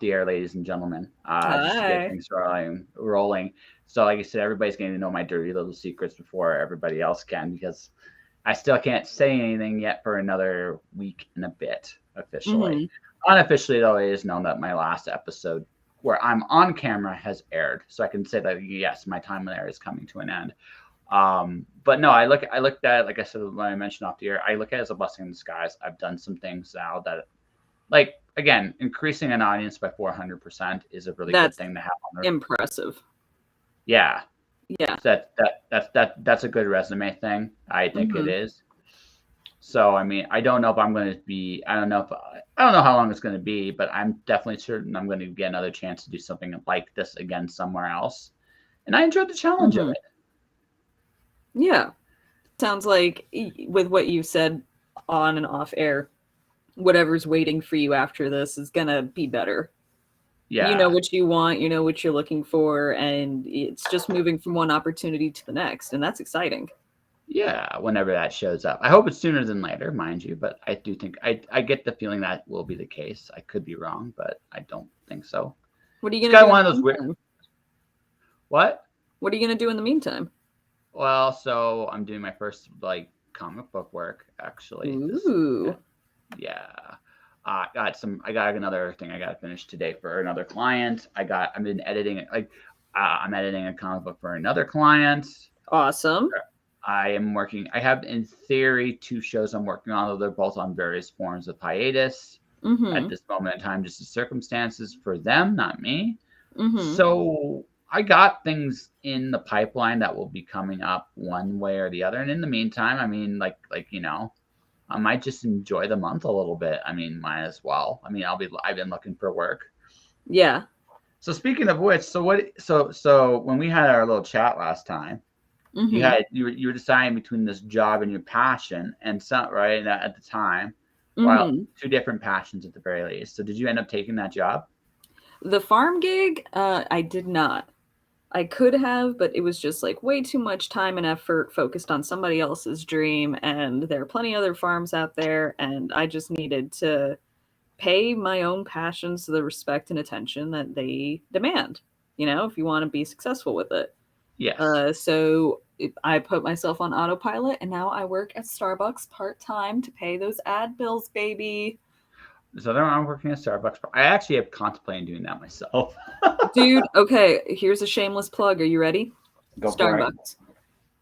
the air, ladies and gentlemen. Just to get Hi. things rolling. So, like I said, everybody's getting to know my dirty little secrets before everybody else can, because I still can't say anything yet for another week and a bit officially. Hmm. Unofficially, though, it is known that my last episode where I'm on camera has aired, so I can say that yes, my time there is coming to an end. But no, I looked at it, like I said when I mentioned off the air, I look at it as a blessing in disguise. I've done some things now that, like, again, increasing an audience by 400% is a really good That's thing to have on there. impressive. Yeah, Yeah. so that's a good resume thing. I think it Hmm. is. So I mean, I don't know if I'm going to be. I don't know how long it's going to be, but I'm definitely certain I'm going to get another chance to do something like this again somewhere else. And I enjoyed the challenge of Hmm. it. Yeah. Sounds like with what you said on and off air, whatever's waiting for you after this is gonna be better. You know Yeah, what you want, you know what you're looking for, and it's just moving from one opportunity to the next, and that's exciting. yeah. Whenever that shows up, I hope it's sooner than later, mind you. But I do think I get the feeling that will be the case. I could be wrong, but I don't think so. What are you It's gonna kind do of in one of the those weird. meantime? What? What are you gonna do in the meantime? Well, so I'm doing my first like comic book work actually. This, Ooh. yeah. I got another thing I got to finish today for another client. I'm in editing like I'm editing a comic book for another client. Awesome. I am working. I have in theory two shows I'm working on, though they're both on various forms of hiatus at Mm-hmm. this moment in time, just the circumstances for them, not me. Mm-hmm. So I got things in the pipeline that will be coming up one way or the other. And in the meantime, I mean, I might just enjoy the month a little bit. I mean, might as well. I mean, I've been looking for work. Yeah. So speaking of which, so when we had our little chat last time, Mm-hmm. you were deciding between this job and your passion, and some right at the time, well, Mm-hmm. two different passions at the very least. So did you end up taking that job? The farm gig, I did not. I could have, but it was just like way too much time and effort focused on somebody else's dream, and there are plenty other farms out there, and I just needed to pay my own passions the respect and attention that they demand. You know, if you want to be successful with it. Yes. I put myself on autopilot, and now I work at Starbucks part time to pay those ad bills, baby. So then I'm working at Starbucks. I actually have contemplating doing that myself. Dude, okay, here's a shameless plug. Are you ready? Go for it. Starbucks.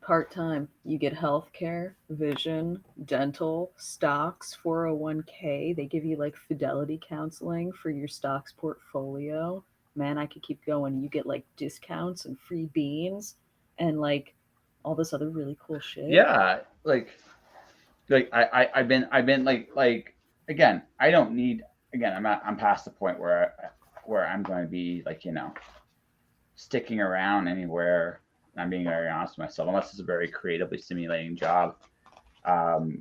Part time. You get health care, vision, dental, stocks, 401k. They give you like fidelity counseling for your stocks portfolio. Man, I could keep going. You get like discounts and free beans and like all this other really cool shit. Yeah, I've been again. I don't need again. I'm past the point where I'm going to be sticking around anywhere. I'm being very honest with myself, unless it's a very creatively stimulating job, um,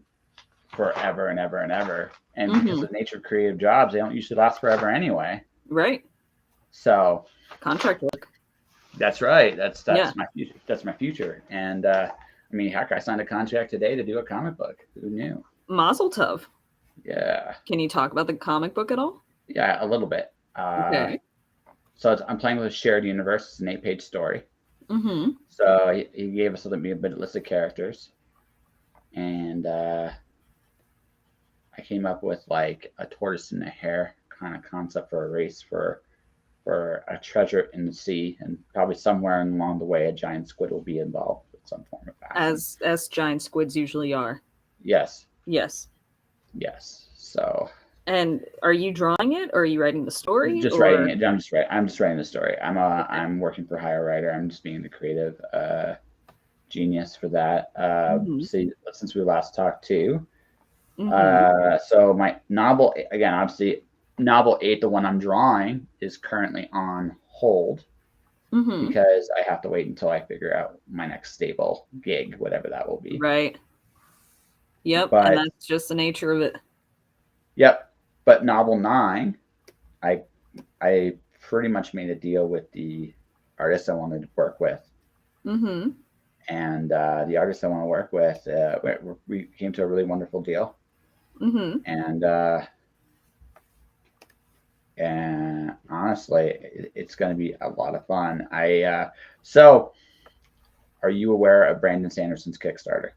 forever and ever and ever. And because Mm-hmm. of the nature of creative jobs, they don't usually last forever anyway. Right? So Contract work. that's right. Yeah. That's my future. That's my future. And I mean, heck, I signed a contract today to do a comic book. Who knew? Mazel tov. Yeah, Can you talk about the comic book at all? yeah, a little bit. Okay. I'm playing with a shared universe. It's an 8-page story. Mm-hmm. So he gave us a bit list of characters, and I came up with like a tortoise and a hare kind of concept for a race for a treasure in the sea, and probably somewhere along the way a giant squid will be involved with some form of fashion. As giant squids usually are. Yes, Yes. yes. So And are you drawing it, or are you writing the story, just writing or it. I'm just writing the story. okay? I'm working for hire writer. I'm just being the creative genius for that. Mm-hmm. See, since we last talked too. Mm-hmm. So my novel again, obviously, novel 8, the one I'm drawing, is currently on hold Mm-hmm. because I have to wait until I figure out my next stable gig, whatever that will be. Right. Yep. And But that's just the nature of it. yep, but novel 9, I I pretty much made a deal with the artist I wanted to work with, Mm-hmm. and the artist I want to work with, we came to a really wonderful deal, Mm-hmm. and honestly, it's going to be a lot of fun. So are you aware of Brandon Sanderson's Kickstarter?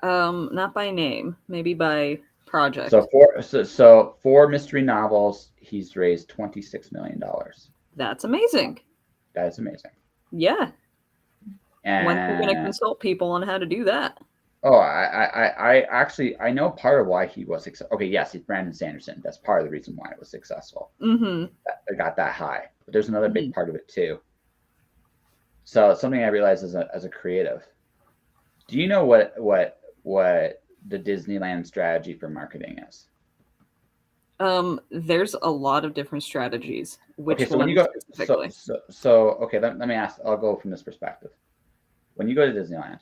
Not by name, maybe by project. So for mystery novels, he's raised $26 million. That's amazing. That is amazing. Yeah. When are you going to And consult people on how to do that? oh, I actually I know part of why he was successful. Okay, yes, he's Brandon Sanderson. That's part of the reason why it was successful. Mm-hmm. It got that high. But there's another Mm-hmm. big part of it too. So it's something I realized as a creative. Do you know what the Disneyland strategy for marketing is? There's a lot of different strategies. Okay, Which so when you one go, specifically? okay, let me ask. I'll go from this perspective. When you go to Disneyland,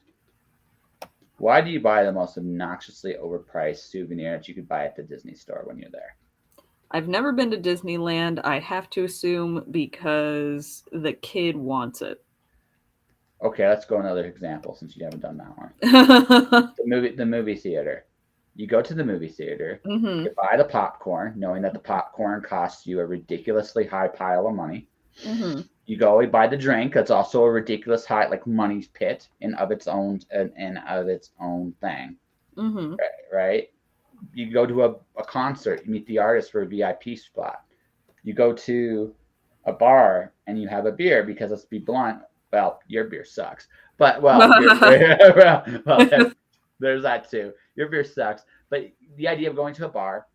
why do you buy the most obnoxiously overpriced souvenir that you could buy at the Disney store when you're there? I've never been to Disneyland. I have to assume because the kid wants it. Okay, let's go another example since you haven't done that one. The movie theater. You go to the movie theater, Mm-hmm. you buy the popcorn, knowing that the popcorn costs you a ridiculously high pile of money. Mm-hmm. You go and buy the drink. That's also a ridiculous high, like money's pit in of its own thing. Mm-hmm. Right? You go to a concert, you meet the artist for a VIP spot. You go to a bar and you have a beer because let's be blunt, well, your beer sucks. But well, there's that too. Your beer sucks. But the idea of going to a bar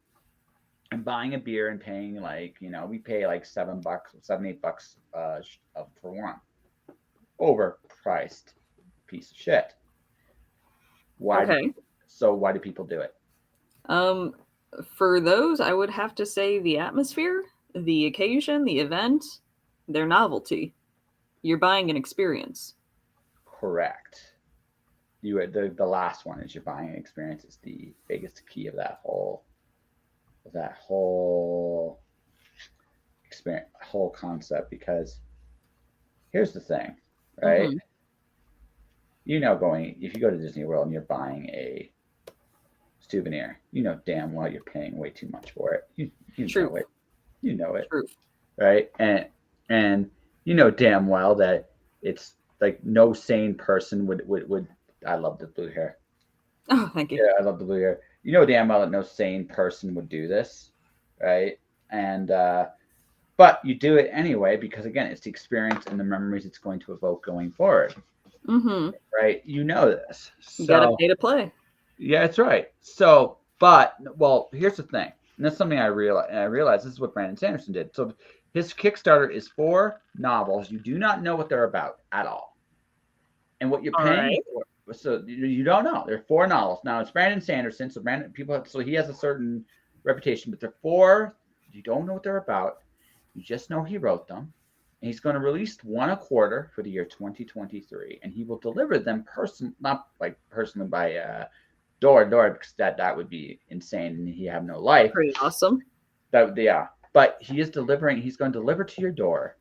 and buying a beer and paying we pay like $7, $8 for one. Overpriced piece of shit. Why? Okay. Why do people do it? For those, I would have to say the atmosphere, the occasion, the event, their novelty. You're buying an experience. Correct. The last one is you're buying an experience is the biggest key of that whole experience, whole concept. Because here's the thing, right? Mm-hmm. If you go to Disney World and you're buying a souvenir, you know damn well you're paying way too much for it. You know it. You know it. True. Right? And you know damn well that it's like no sane person would I love the blue hair. Oh, thank you. Yeah, I love the blue hair. You know damn well that no sane person would do this, right? And but you do it anyway because again, it's the experience and the memories it's going to evoke going forward. Mm-hmm. Right? You know this. You gotta pay to play. Yeah, that's right. So, but well, here's the thing, and that's something I realized. This is what Brandon Sanderson did. So his Kickstarter is 4 novels. You do not know what they're about at all, and what you're paying for. So you don't know. They're 4 novels. Now it's Brandon Sanderson, so he has a certain reputation, but they're 4. You don't know what they're about. You just know he wrote them. And he's going to release 1 a quarter for the year 2023, and he will deliver them not like personally by door to door because that would be insane and he have no life. Pretty awesome. But he's going to deliver to your door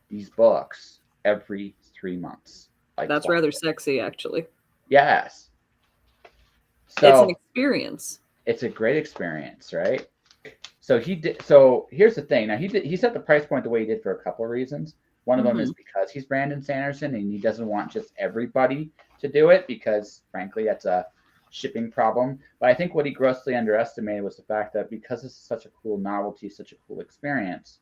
these books every 3 months. That's rather sexy, actually. Yes. So it's an experience. It's a great experience, right? So he did. So here's the thing. Now he set the price point the way he did for a couple of reasons. One of them is because he's Brandon Sanderson and he doesn't want just everybody to do it because frankly that's a shipping problem. But I think what he grossly underestimated was the fact that because this is such a cool novelty, such a cool experience,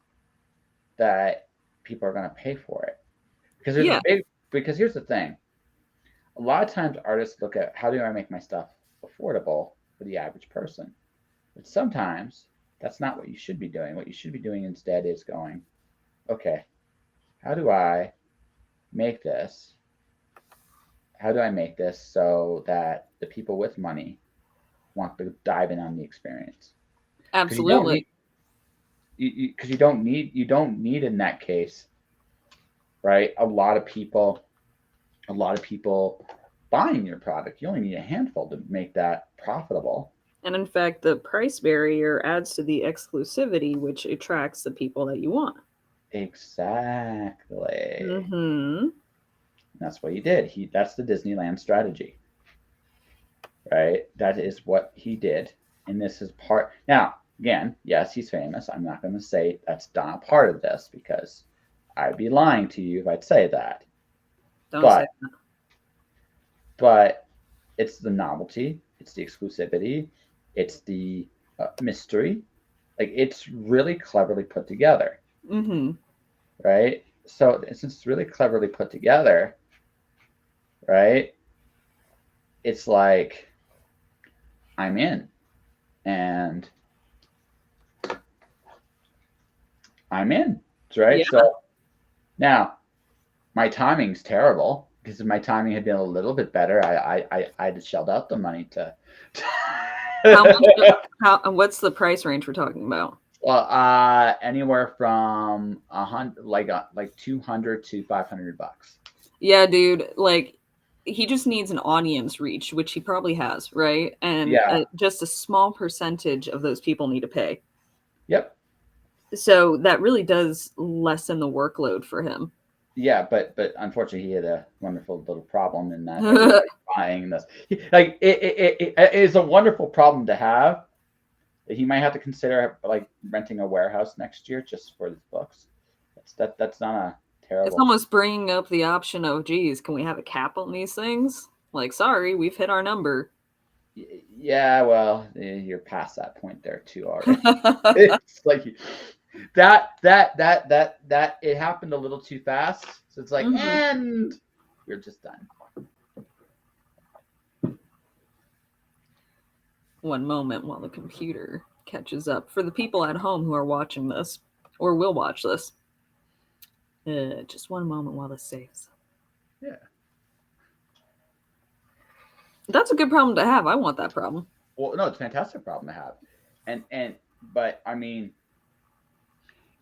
that people are going to pay for it. Because here's the thing. A lot of times artists look at how do I make my stuff affordable for the average person. But sometimes that's not what you should be doing. What you should be doing instead is going, okay, how do I make this? How do I make this so that the people with money want to dive in on the experience? Absolutely. Because you don't need in that case, right? A lot of people buying your product. You only need a handful to make that profitable. And in fact, the price barrier adds to the exclusivity, which attracts the people that you want. Exactly. Mm-hmm. That's what he did. That's the Disneyland strategy, right? That is what he did. And this is part. Now, Again, yes, he's famous. I'm not going to say that's not a part of this because I'd be lying to you if I'd say that. Don't say But that. but it's the novelty, it's the exclusivity, it's the mystery. Like it's really cleverly put together, Mm-hmm. right? So since it's really cleverly put together, right? It's like I'm in, and I'm in, right? Yeah. So now my timing's terrible because if my timing had been a little bit better, I'd have shelled out the money to. How much? What's the price range we're talking about? Well, anywhere from like 200 to $500. Yeah, dude. Like, he just needs an audience reach, which he probably has, right? And Yeah. just a small percentage of those people need to pay. Yep. So that really does lessen the workload for him. Yeah, but unfortunately, he had a wonderful little problem in that everybody buying this. Like it is a wonderful problem to have. He might have to consider like renting a warehouse next year just for his books. That's not a It's terrible. almost bringing up the option of, geez, can we have a cap on these things? Like, sorry, we've hit our number. Yeah, well, you're past that point there too already. It's like that it happened a little too fast. So it's like, Mhm. and we're just done. One moment while the computer catches up. For the people at home who are watching this or will watch this, just one moment while this saves. Yeah. That's a good problem to have. I want that problem. Well, no, it's a fantastic problem to have, but I mean,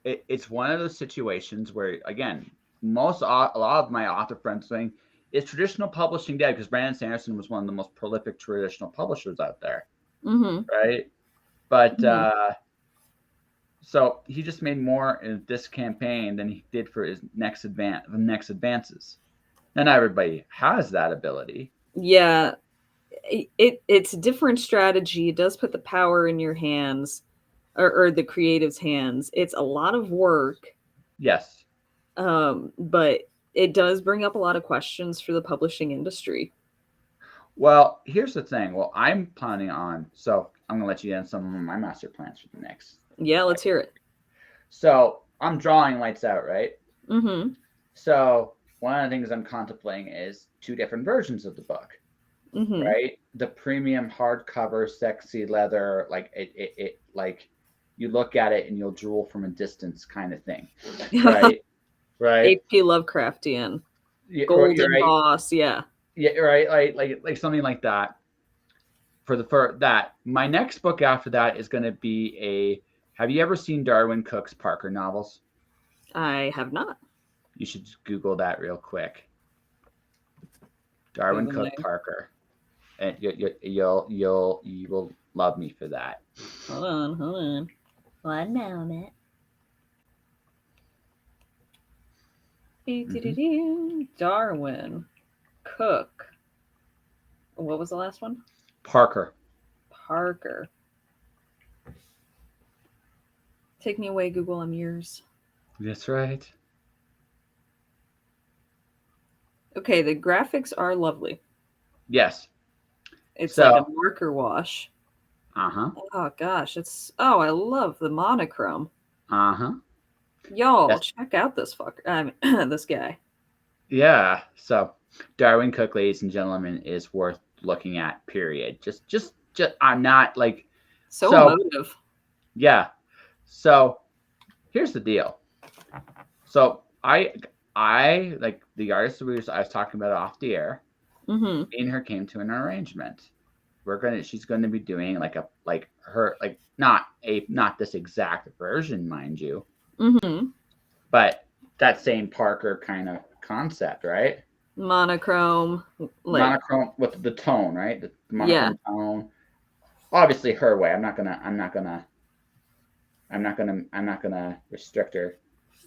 it's one of those situations where again, a lot of my author friends saying is traditional publishing dead because Brandon Sanderson was one of the most prolific traditional publishers out there, Mm-hmm. right? But Mm-hmm. so he just made more in this campaign than he did for his next advances. And not everybody has that ability. Yeah, it's a different strategy. It does put the power in your hands, or the creative's hands. It's a lot of work, Yes. but it does bring up a lot of questions for the publishing industry. Well, here's the thing. Well, I'm planning on, so I'm gonna let you in some of my master plans for the next. Yeah, let's hear it. So I'm drawing lights out, right? Mm-hmm. So one of the things I'm contemplating is two different versions of the book, Mm-hmm. right? The premium hardcover, sexy leather, like it like you look at it and you'll drool from a distance kind of thing, right? Right? H.P. Lovecraftian, You're Golden right. Boss. Yeah. Yeah, right. Like something like that. For that, my next book after that is going to be a. Have you ever seen Darwin Cook's Parker novels? I have not. You should just Google that real quick. Darwin Cook Googling. Parker, and you will love me for that. Hold on. One moment. Mm-hmm. Darwin Cook. What was the last one? Parker. Parker. Take me away, Google. I'm yours. That's right. Okay, the graphics are lovely. Yes. It's like a So, marker wash. uh-huh. Oh gosh, I love the monochrome. Uh-huh. Y'all, Yes. check out this fucker. I mean, this guy. Yeah. So, Darwin Cook, ladies and gentlemen, is worth looking at. Period. Just. I'm not like. So So, emotive. yeah. So, here's the deal. So, I like the artist I was talking about off the air. Mm-hmm. Me and her came to an arrangement. She's gonna be doing like her like not this exact version, mind you, Mm-hmm. but that same Parker kind of concept, right? Monochrome, like, Monochrome with the tone, right? The yeah. monochrome tone. Obviously her way. I'm not gonna restrict her,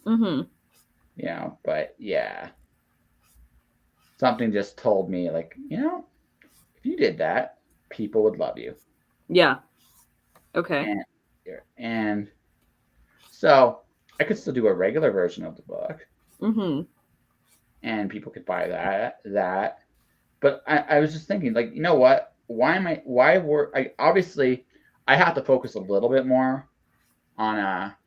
Mm-hmm. but yeah. Something just told me like, if you did that, people would love you. Yeah. Okay. And And so I could still do a regular version of the book, Mm-hmm. and people could buy that. But I was just thinking, like, you know what? Why were I obviously I have to focus a little bit more on a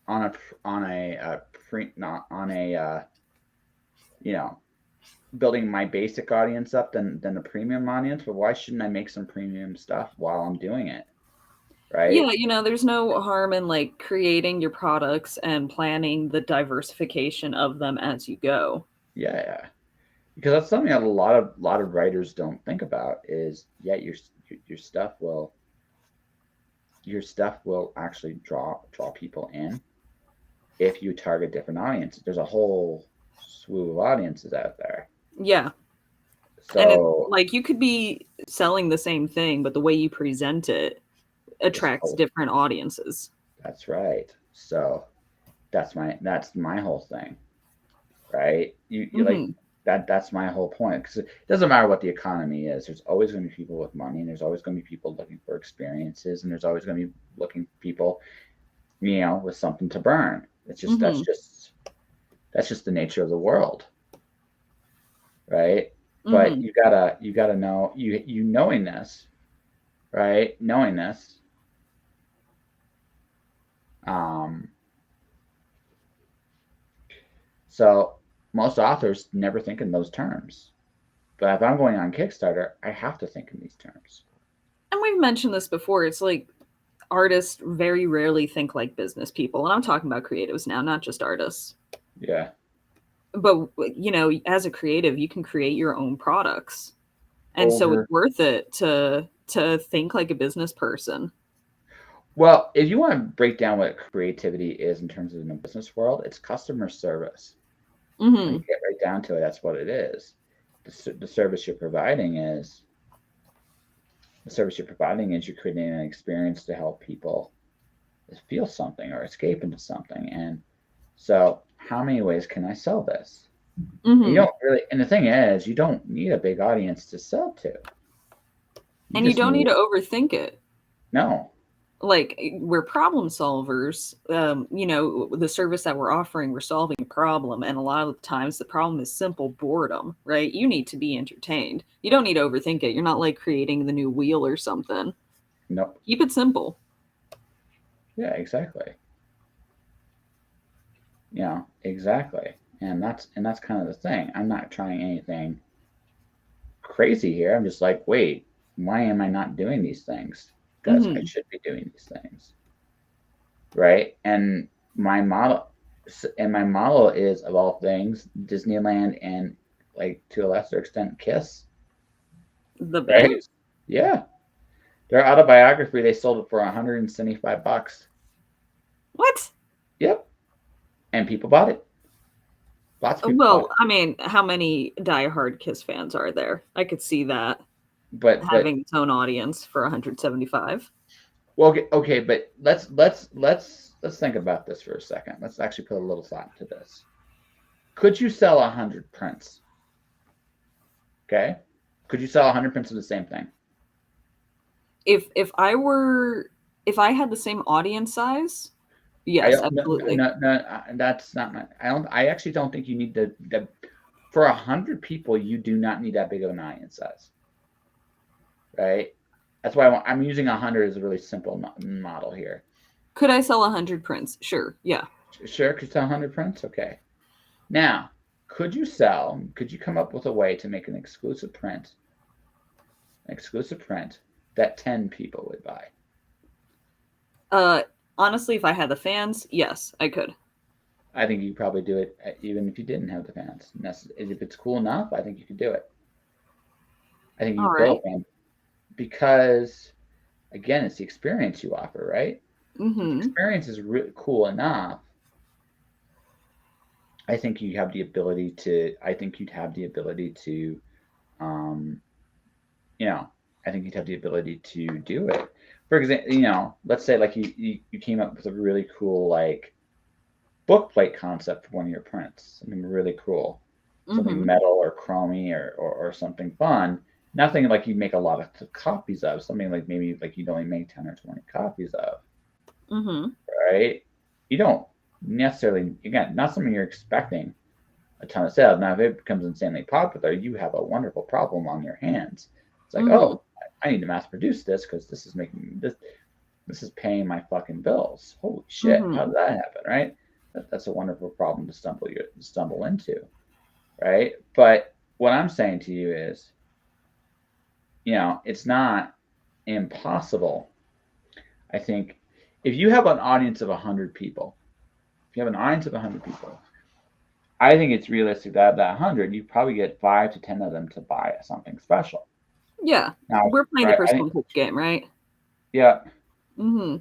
on a on a pre not on a you know building my basic audience up than the premium audience. But why shouldn't I make some premium stuff while I'm doing it? Right? Yeah, there's no harm in like creating your products and planning the diversification of them as you go. Yeah. Because that's something that a lot of writers don't think about is your stuff will actually draw people in if you target different audiences. There's a whole slew of audiences out there. Yeah. And it's So like you could be selling the same thing, but the way you present it it's attracts whole, different audiences. that's right. So that's my whole thing, right? You like Hmm. that's my whole point because it doesn't matter what the economy is. There's always going to be people with money, and there's always going to be people looking for experiences, and there's always going to be looking for people, with something to burn. It's just Hmm. that's just the nature of the world, right? But Hmm. you gotta know you knowing this, right? Knowing this, um, so most authors never think in those terms. But if I'm going on Kickstarter, I have to think in these terms. And we've mentioned this before. It's like artists very rarely think like business people. And I'm talking about creatives now, not just artists. Yeah. But, as a creative, you can create your own products. And so it's Over. worth it to think like a business person. Well, if you want to break down what creativity is in terms of in the business world, it's customer service. When you Hmm. get right down to it, that's what it is. The service you're providing is you're creating an experience to help people feel something or escape into something. And so, how many ways can I sell this? And you Hmm. don't really, and the thing is, you don't need a big audience to sell to. You And you just don't need need to overthink it. no, Like we're problem solvers. The service that we're offering, we're solving a problem, and a lot of the times the problem is simple boredom, right? You need to be entertained. You don't need to overthink it. You're not like creating the new wheel or something. nope. Keep it simple. Yeah, exactly. Exactly. And that's kind of the thing. I'm not trying anything crazy here. I'm just like, wait, why am I not doing these things? Because I Hmm. should be doing these things, right? My model, my model is of all things Disneyland and like to a lesser extent Kiss, The right? band? Yeah, their autobiography they sold it for $175. What? Yep, and people bought it. Lots of people bought Well, it. I mean, how many diehard Kiss fans are there? I could see that But having its own audience for 175. well, okay, but let's think about this for a second. Let's actually put a little thought into this. Could you sell 100 prints? Okay, could you sell 100 prints of the same thing? If I had the same audience size, I yes, don't. No, absolutely. no, no, that's not my. I don't. I actually don't think you need the for 100 people. You do not need that big of an audience size, right? That's why I'm using 100 as a really simple model here. Could I sell 100 prints? Sure. Yeah. Sure, could you sell 100 prints? Okay. Now, could you come up with a way to make an exclusive print that 10 people would buy? Uh, Honestly, if I had the fans, yes, I could. I think you could probably do it even if you didn't have the fans. If it's cool enough, I think you could do it. I think you All could build right. a fan because, again, it's the experience you offer, right? If the Mm-hmm. experience is really cool enough, I think you have the ability to. I think you'd have the ability to, um, you know, I think you'd have the ability to do it. For example, let's say like you came up with a really cool like book plate concept for one of your prints, something really cool, something Mm-hmm. metal or chromy or something fun. nothing like you make a lot of copies of, something like maybe like you'd only make 10 or 20 copies of, Mm-hmm. right? You don't necessarily, again, not something you're expecting a ton of sales. Now, if it becomes insanely popular, you have a wonderful problem on your hands. It's like, Mm-hmm. oh, I need to mass produce this because this is making this is paying my fucking bills. Holy shit, Mm-hmm. how did that happen, right? That's a wonderful problem to stumble into, right? But what I'm saying to you is, it's not impossible. I think if you have an audience of 100 people, if you have an audience of 100 people, I think it's realistic that out of that 100, you probably get 5 to 10 of them to buy something special. Yeah. Now, We're playing the right? I think, personal pitch game, right? yeah. Mm-hmm.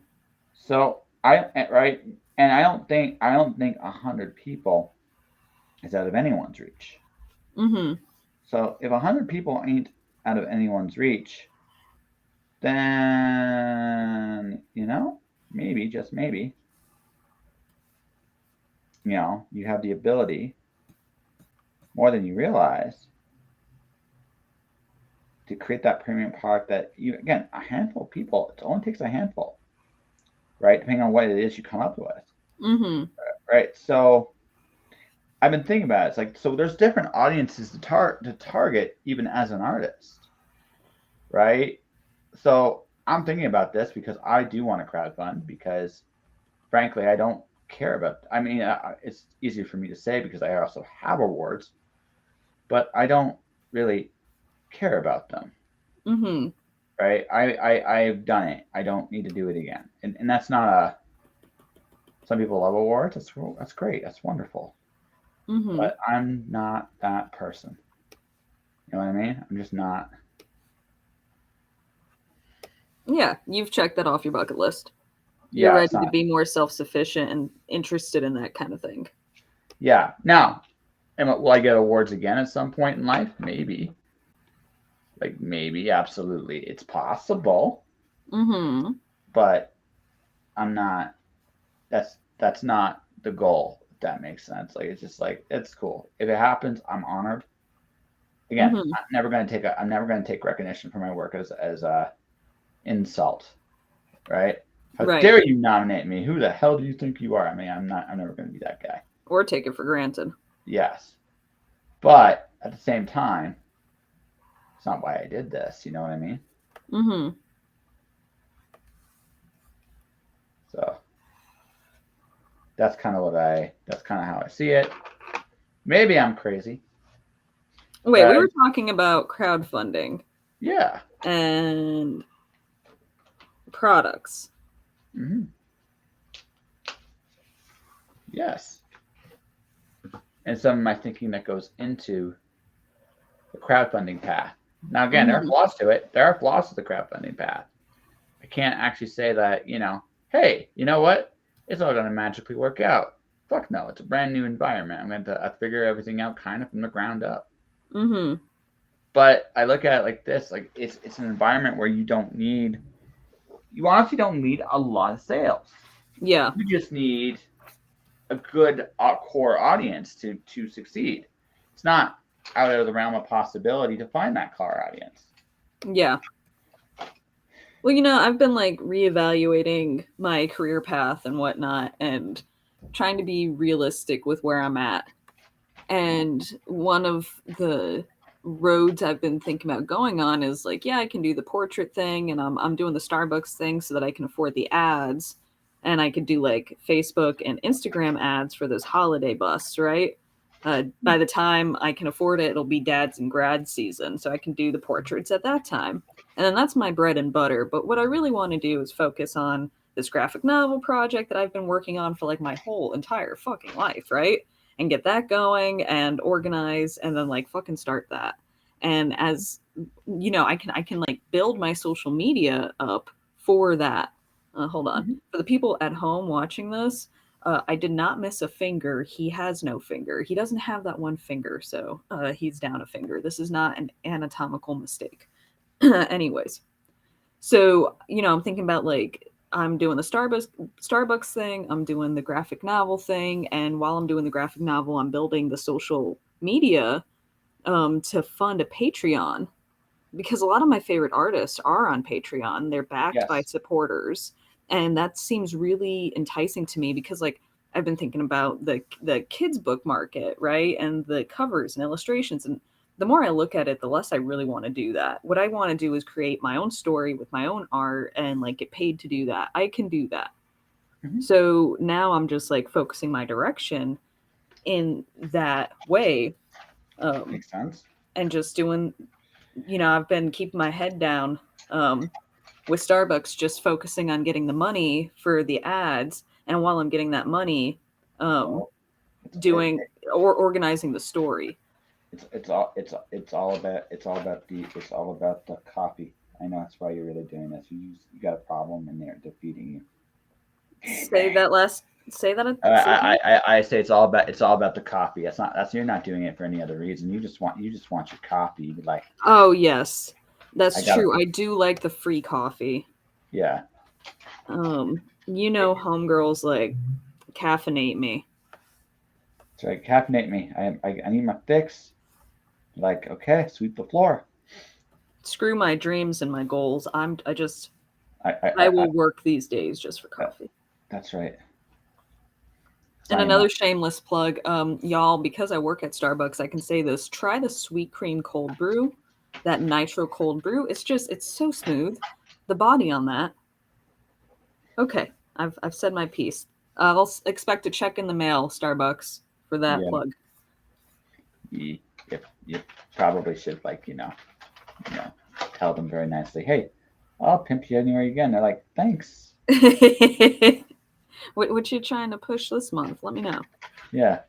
So right, and I don't think 100 people is out of anyone's reach. Mm-hmm. So if 100 people ain't out of anyone's reach, then maybe, just maybe, you have the ability, more than you realize, to create that premium product that again, a handful of people, it only takes a handful, right? Depending on what it is you come up with. Mm-hmm. Right. So I've been thinking about it. It's like, so there's different audiences to target even as an artist, right? So I'm thinking about this because I do want to crowdfund because frankly, I don't care about, I mean, it's easy for me to say because I also have awards, but I don't really care about them. Mm-hmm. Right. I've done it. I don't need to do it again. And that's not a, some people love awards. That's great. That's wonderful. Mm-hmm. But I'm not that person. You know what I mean? I'm just not. Yeah, you've checked that off your bucket list. You're Yeah, it's ready to not. be more self-sufficient and interested in that kind of thing. Yeah. Now, will I get awards again at some point in life? Maybe. Like maybe, absolutely, it's possible. Mm-hmm. But I'm not. That's not the goal. If that makes sense. Like it's just like it's cool. If it happens, I'm honored. Again, Mm-hmm. I'm never gonna take recognition for my work as a insult, right? How Right. dare you nominate me? Who the hell do you think you are? I mean, I'm not. I'm never gonna be that guy. Or take it for granted. Yes, but at the same time, it's not why I did this. You know what I mean? Mm-hmm. So that's kind of what I. That's kind of how I see it. Maybe I'm crazy. Wait, But we were talking about crowdfunding yeah. and products. Mm-hmm. Yes. And some of my thinking that goes into the crowdfunding path. Now, again, there are Mm-hmm. flaws to it. There are flaws to the crowdfunding path. I can't actually say that, hey, you know what? It's all going to magically work out. Fuck no. It's a brand new environment. I'm going to figure everything out kind of from the ground up. Mm-hmm. But I look at it like this, like it's an environment where you honestly don't need a lot of sales. Yeah. You just need a good core audience to succeed. It's not out of the realm of possibility to find that core audience. Yeah. Well, I've been like reevaluating my career path and whatnot and trying to be realistic with where I'm at. And one of the roads I've been thinking about going on is like, yeah, I can do the portrait thing and I'm doing the Starbucks thing so that I can afford the ads. And I could do like Facebook and Instagram ads for those holiday busts, right? By the time I can afford it, it'll be dads and grad season. So I can do the portraits at that time. And then that's my bread and butter. But what I really want to do is focus on this graphic novel project that I've been working on for like my whole entire fucking life, right? And get that going and organize and then like fucking start that. And as I can like build my social media up for that. Hold on. Mm-hmm. For the people at home watching this, I did not miss a finger. He has no finger. He doesn't have that one finger, so he's down a finger. This is not an anatomical mistake. Anyways, so I'm thinking about like I'm doing the Starbucks thing, I'm doing the graphic novel thing, and while I'm doing the graphic novel, I'm building the social media to fund a Patreon because a lot of my favorite artists are on Patreon. They're backed by Yes. supporters, and that seems really enticing to me because like I've been thinking about the kids book market, right? And the covers and illustrations, and the more I look at it, the less I really want to do that. What I want to do is create my own story with my own art and like get paid to do that. I can do that. Mhm. So now I'm just like focusing my direction in that way, Makes sense. and just doing, I've been keeping my head down, with Starbucks, just focusing on getting the money for the ads. And while I'm getting that money, um, Oh, doing or organizing the story. it's all about the copy. I know that's why you're really doing this. You got a problem and they're defeating you. Say that last. Say that. I, Say that I, again. I say it's all about the copy. That's you're not doing it for any other reason. You just want your copy. Like Oh yes, I that's got it. true. I do like the free coffee. Yeah. Homegirls like caffeinate me. So like, caffeinate me. I need my fix. Like okay, sweep the floor. Screw my dreams and my goals. I I I I, will work these days just for I coffee. that's right. And Sign up. another shameless plug, y'all, because I work at Starbucks, I can say this. Try the sweet cream cold brew, that nitro cold brew. It's so smooth. The body on that. Okay, I've said my piece. Expect a check in the mail, Starbucks, for that Yeah. plug. You probably should you know tell them very nicely. Hey, I'll pimp you anywhere again. They're like thanks. What you trying to push this month? Let me know. Yeah.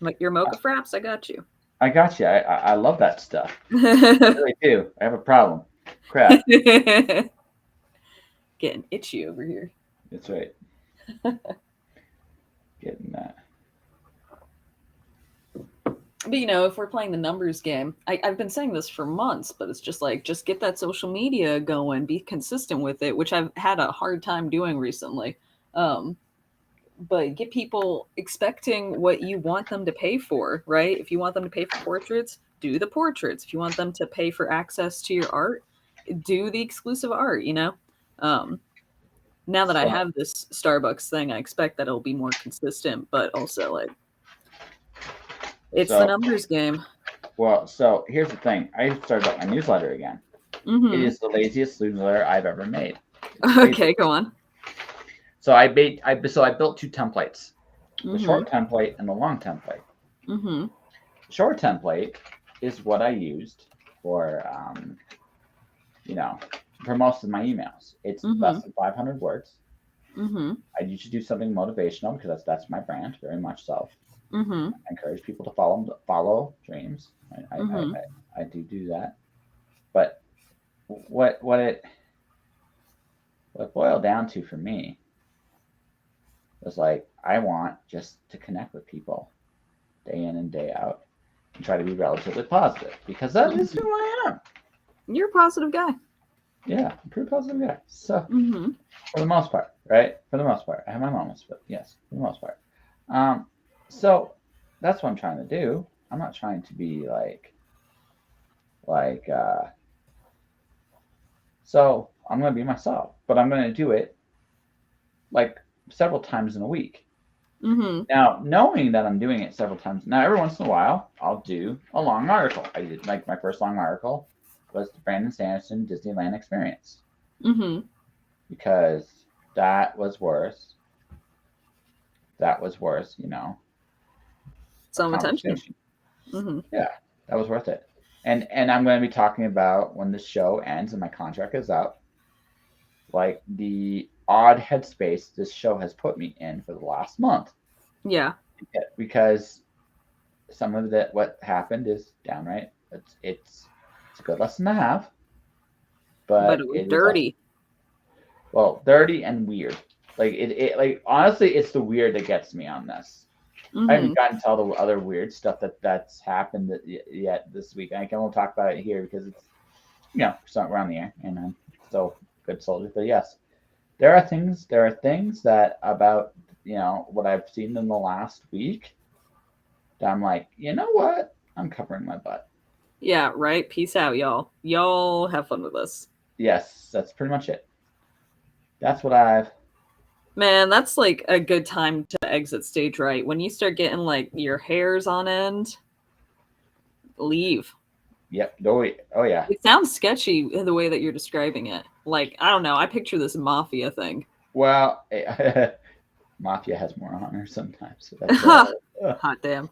Like your mocha fraps, I got you. I got you. I love that stuff. I really do. I have a problem. Crap. Getting itchy over here. That's right. Getting that. But if we're playing the numbers game, I've been saying this for months, but it's just like, just get that social media going, be consistent with it, which I've had a hard time doing recently. Um, but get people expecting what you want them to pay for, right? If you want them to pay for portraits, do the portraits. If you want them to pay for access to your art, do the exclusive art, Um, now that I So have this Starbucks thing, I expect that it'll be more consistent, but also like it's the so numbers game. so here's the thing. I started up my newsletter again. It Mm-hmm. is the laziest newsletter I've ever made. It's lazy. Okay, go on. So I built two templates. The Mm-hmm. short template and the long template. Mm-hmm. The short template is what I used for you know, for most of my emails. It's Mm-hmm. less than 500 words. Mm-hmm. I usually do something motivational because that's my brand, very much so. Mm-hmm. I encourage people to follow dreams. Mm-hmm. I do that. But what it boiled down to for me was like I want just to connect with people day in and day out and try to be relatively positive because that is Mm-hmm. who I am. You're a positive guy. Yeah, I'm a pretty positive guy. So Mm-hmm. for the most part, right? For the most part, I have my moments, but yes, for the most part. Um, so that's what I'm trying to do. I'm not trying to be like so I'm gonna be myself, but I'm gonna do it like several times in a week. Mm-hmm. Now, knowing that I'm doing it several times, now every once in a while, I'll do a long article. I did like my first long article was the Brandon Sanderson Disneyland experience Mm-hmm. because that was worth a Some attention. conversation. Mm-hmm. Yeah, that was worth it. And I'm going to be talking about when the show ends and my contract is up, like the odd headspace this show has put me in for the last month. Yeah. Because some of that what happened is downright it's a good lesson to have, But but it was it is also dirty. well dirty and weird. It like honestly, it's the weird that gets me on this. I Mm-hmm. haven't gotten to all the other weird stuff that's happened yet this week. I can only talk about it here because it's it's not around the air, and I'm still a good soldier. But yes, there are things that about what I've seen in the last week that I'm like, you know what? I'm covering my butt. Yeah, right. Peace out, y'all. Y'all have fun with us. Yes, that's pretty much it. That's what I've. Man, that's like a good time to exit stage right. When you start getting like your hairs on end, leave. Yep. Oh yeah. It sounds sketchy the way that you're describing it. Like, I don't know. I picture this mafia thing. Well, Mafia has more honor sometimes. So that's Hot damn.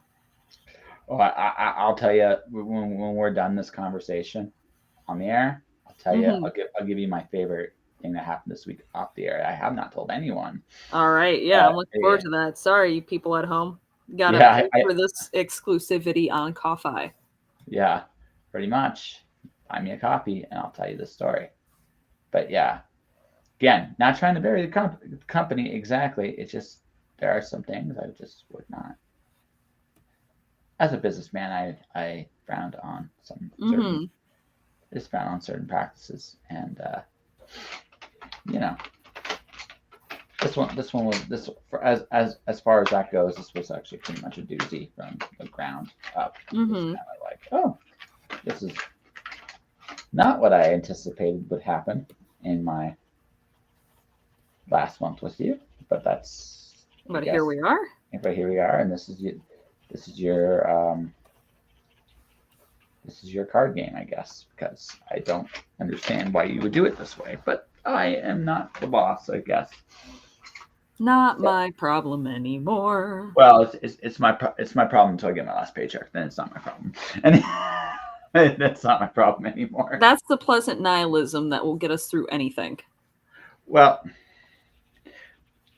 oh, I'll tell you when we're done this conversation on the air. I'll tell you. Mm-hmm. I'll give you my favorite thing that happened this week off the air. I have not told anyone. All right. Yeah, I'm looking Yeah, forward to that. Sorry, you people at home. Gotta yeah, pay for this exclusivity on Ko-Fi. yeah, pretty much. Buy me a copy, and I'll tell you the story. But yeah, again, not trying to bury the company exactly. It's just there are some things I just would not. As a businessman, I frowned on some certain Mm-hmm. just frowned on certain practices, and you know, this one was this for, as far as that goes. This was actually pretty much a doozy from the ground up. It was Mm-hmm. kind of like, oh, this is not what I anticipated would happen in my last month with you, but that's I But guess. here we are. But here we are, and this is your this is your card game, I guess, because I don't understand why you would do it this way, but I am not the boss, I guess. Not So, my problem anymore. well, it's my problem until I get my last paycheck. Then it's not my problem, and that's not my problem anymore. That's the pleasant nihilism that will get us through anything. Well,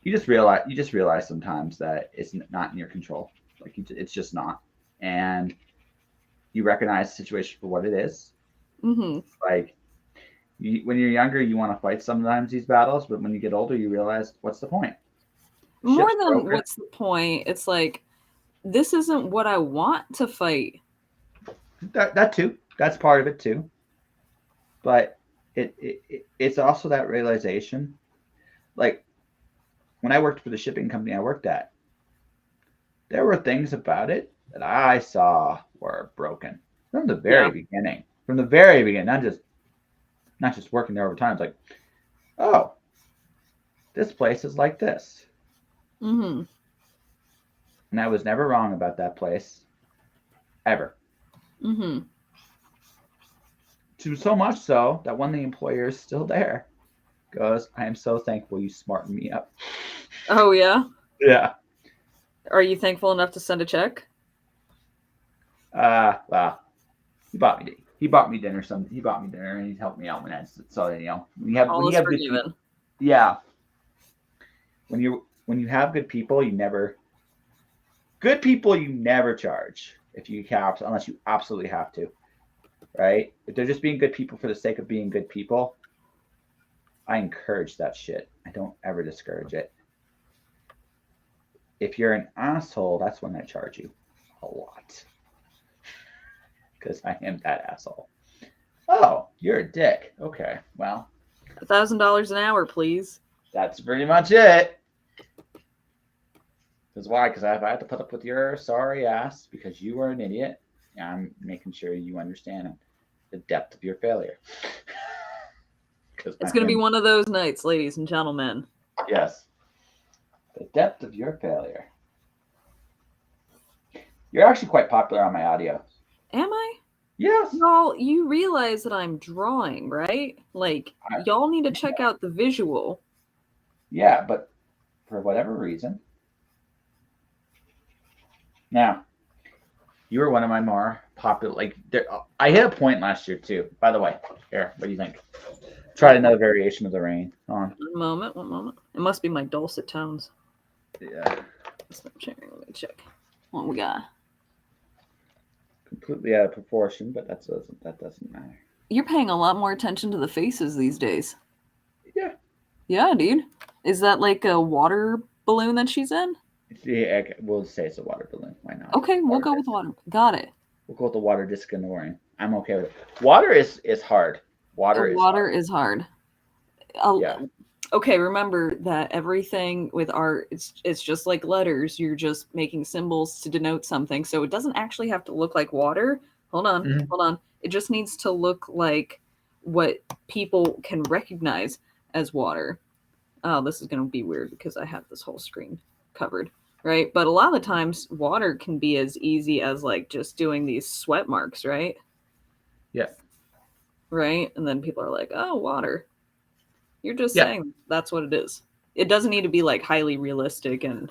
you just realize sometimes that it's not in your control. Like it's just not, and you recognize the situation for what it is. Mm-hmm. Like when you're younger, you want to fight sometimes these battles, but when you get older, you realize what's the point? More Ship's than broken. what's the point? It's like, this isn't what I want to fight. That too. That's part of it too. But it's also that realization. Like when I worked for the shipping company I worked at, there were things about it that I saw were broken from the Yeah. very beginning. From the very beginning, not just working there over time. It's like, oh, this place is like this, Mm-hmm. and I was never wrong about that place, ever. Mm-hmm. To so much so that when the employer is still there, goes, I am so thankful you smartened me up. Oh, yeah? Yeah. Are you thankful enough to send a check? Well, he bought me dinner. He bought me dinner and he helped me out when I. So All when is you have good people, forgiven. yeah. When you have good people, you never charge if you caps unless you absolutely have to, right? If they're just being good people for the sake of being good people, I encourage that shit. I don't ever discourage it. If you're an asshole, that's when I charge you a lot. Because I am that asshole. Oh, you're a dick. Okay, well, $1,000 an hour, please. that's pretty much it. Because why? Because if I have to put up with your sorry ass because you are an idiot, I'm making sure you understand the depth of your failure. It's going to be one of those nights, ladies and gentlemen. Yes. The depth of your failure. You're actually quite popular on my audio. Am I? Yes. Y'all, you realize that I'm drawing, right? Like, y'all need to check out the visual. Yeah, but for whatever reason. Now, you were one of my more popular. I hit a point last year too. By the way, here, what do you think? Try another variation of the rain. On. One moment. It must be my dulcet tones. Yeah. Let me check. What we got? Completely out of proportion, but that doesn't matter. You're paying a lot more attention to the faces these days. Yeah. Yeah, dude. Is that like a water balloon that she's in? Yeah, we'll say it's a water balloon. Why not? Okay, we'll go with water. Got it. We'll go with the water disc in the rain. I'm okay with it. Water is hard. Water is hard. Yeah. Okay, remember that everything with art, it's just like letters. You're just making symbols to denote something. So it doesn't actually have to look like water, Hold on, Mhm. hold on. It just needs to look like what people can recognize as water. Oh, this is going to be weird because I have this whole screen covered, right? But a lot of the times, water can be as easy as like just doing these sweat marks, right? Yeah. Right? And then people are like, oh, water. You're just Yeah. saying that's what it is. It doesn't need to be like highly realistic and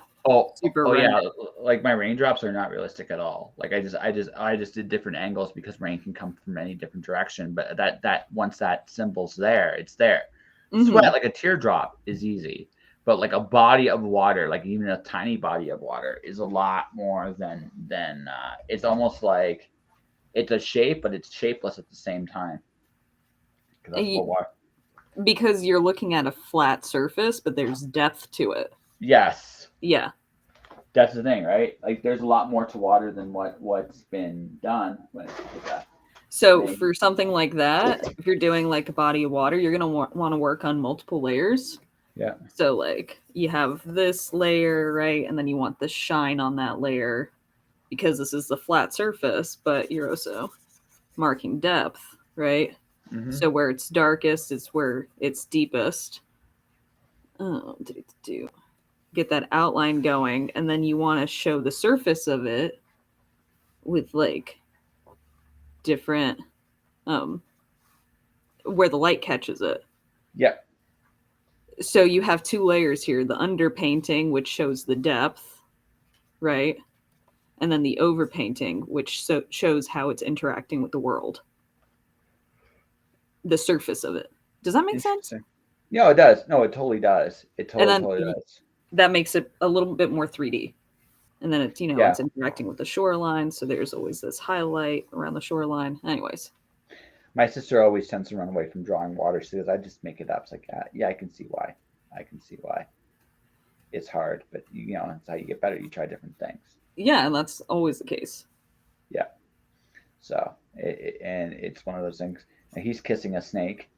super Oh rendered. yeah. Like my raindrops are not realistic at all. Like I just did different angles because rain can come from any different direction. But that once that symbol's there, it's there. Mm-hmm. Sweat like a teardrop is easy, but like a body of water, like even a tiny body of water, is a lot more than. It's almost like it's a shape, but it's shapeless at the same time. Because that's what water. Because you're looking at a flat surface, but there's depth to it. Yes, Yeah. that's the thing, right? Like there's a lot more to water than what's been done when it's like that. So Maybe. for something like that, if you're doing like a body of water, you're gonna want to work on multiple layers. Yeah. So like you have this layer, right, and then you want the shine on that layer because this is the flat surface, but you're also marking depth, right? Mm-hmm. So where it's darkest is where it's deepest. Oh, do get that outline going, and then you want to show the surface of it with like different um where the light catches it. Yeah. So you have two layers here, the underpainting which shows the depth, right? And then the overpainting which shows how it's interacting with the world, the surface of it. Does that make sense? Interesting. No, it does. No, it totally does. It And totally then does. that makes it a little bit more 3D. And then it's, Yeah. it's interacting with the shoreline, so there's always this highlight around the shoreline. Anyways. My sister always tends to run away from drawing water. She goes, I just make it up. It's like, yeah, I can see why. I can see why. It's hard, but it's how you get better. You try different things. Yeah, and that's always the case. Yeah. So, and it's one of those things. And he's kissing a snake.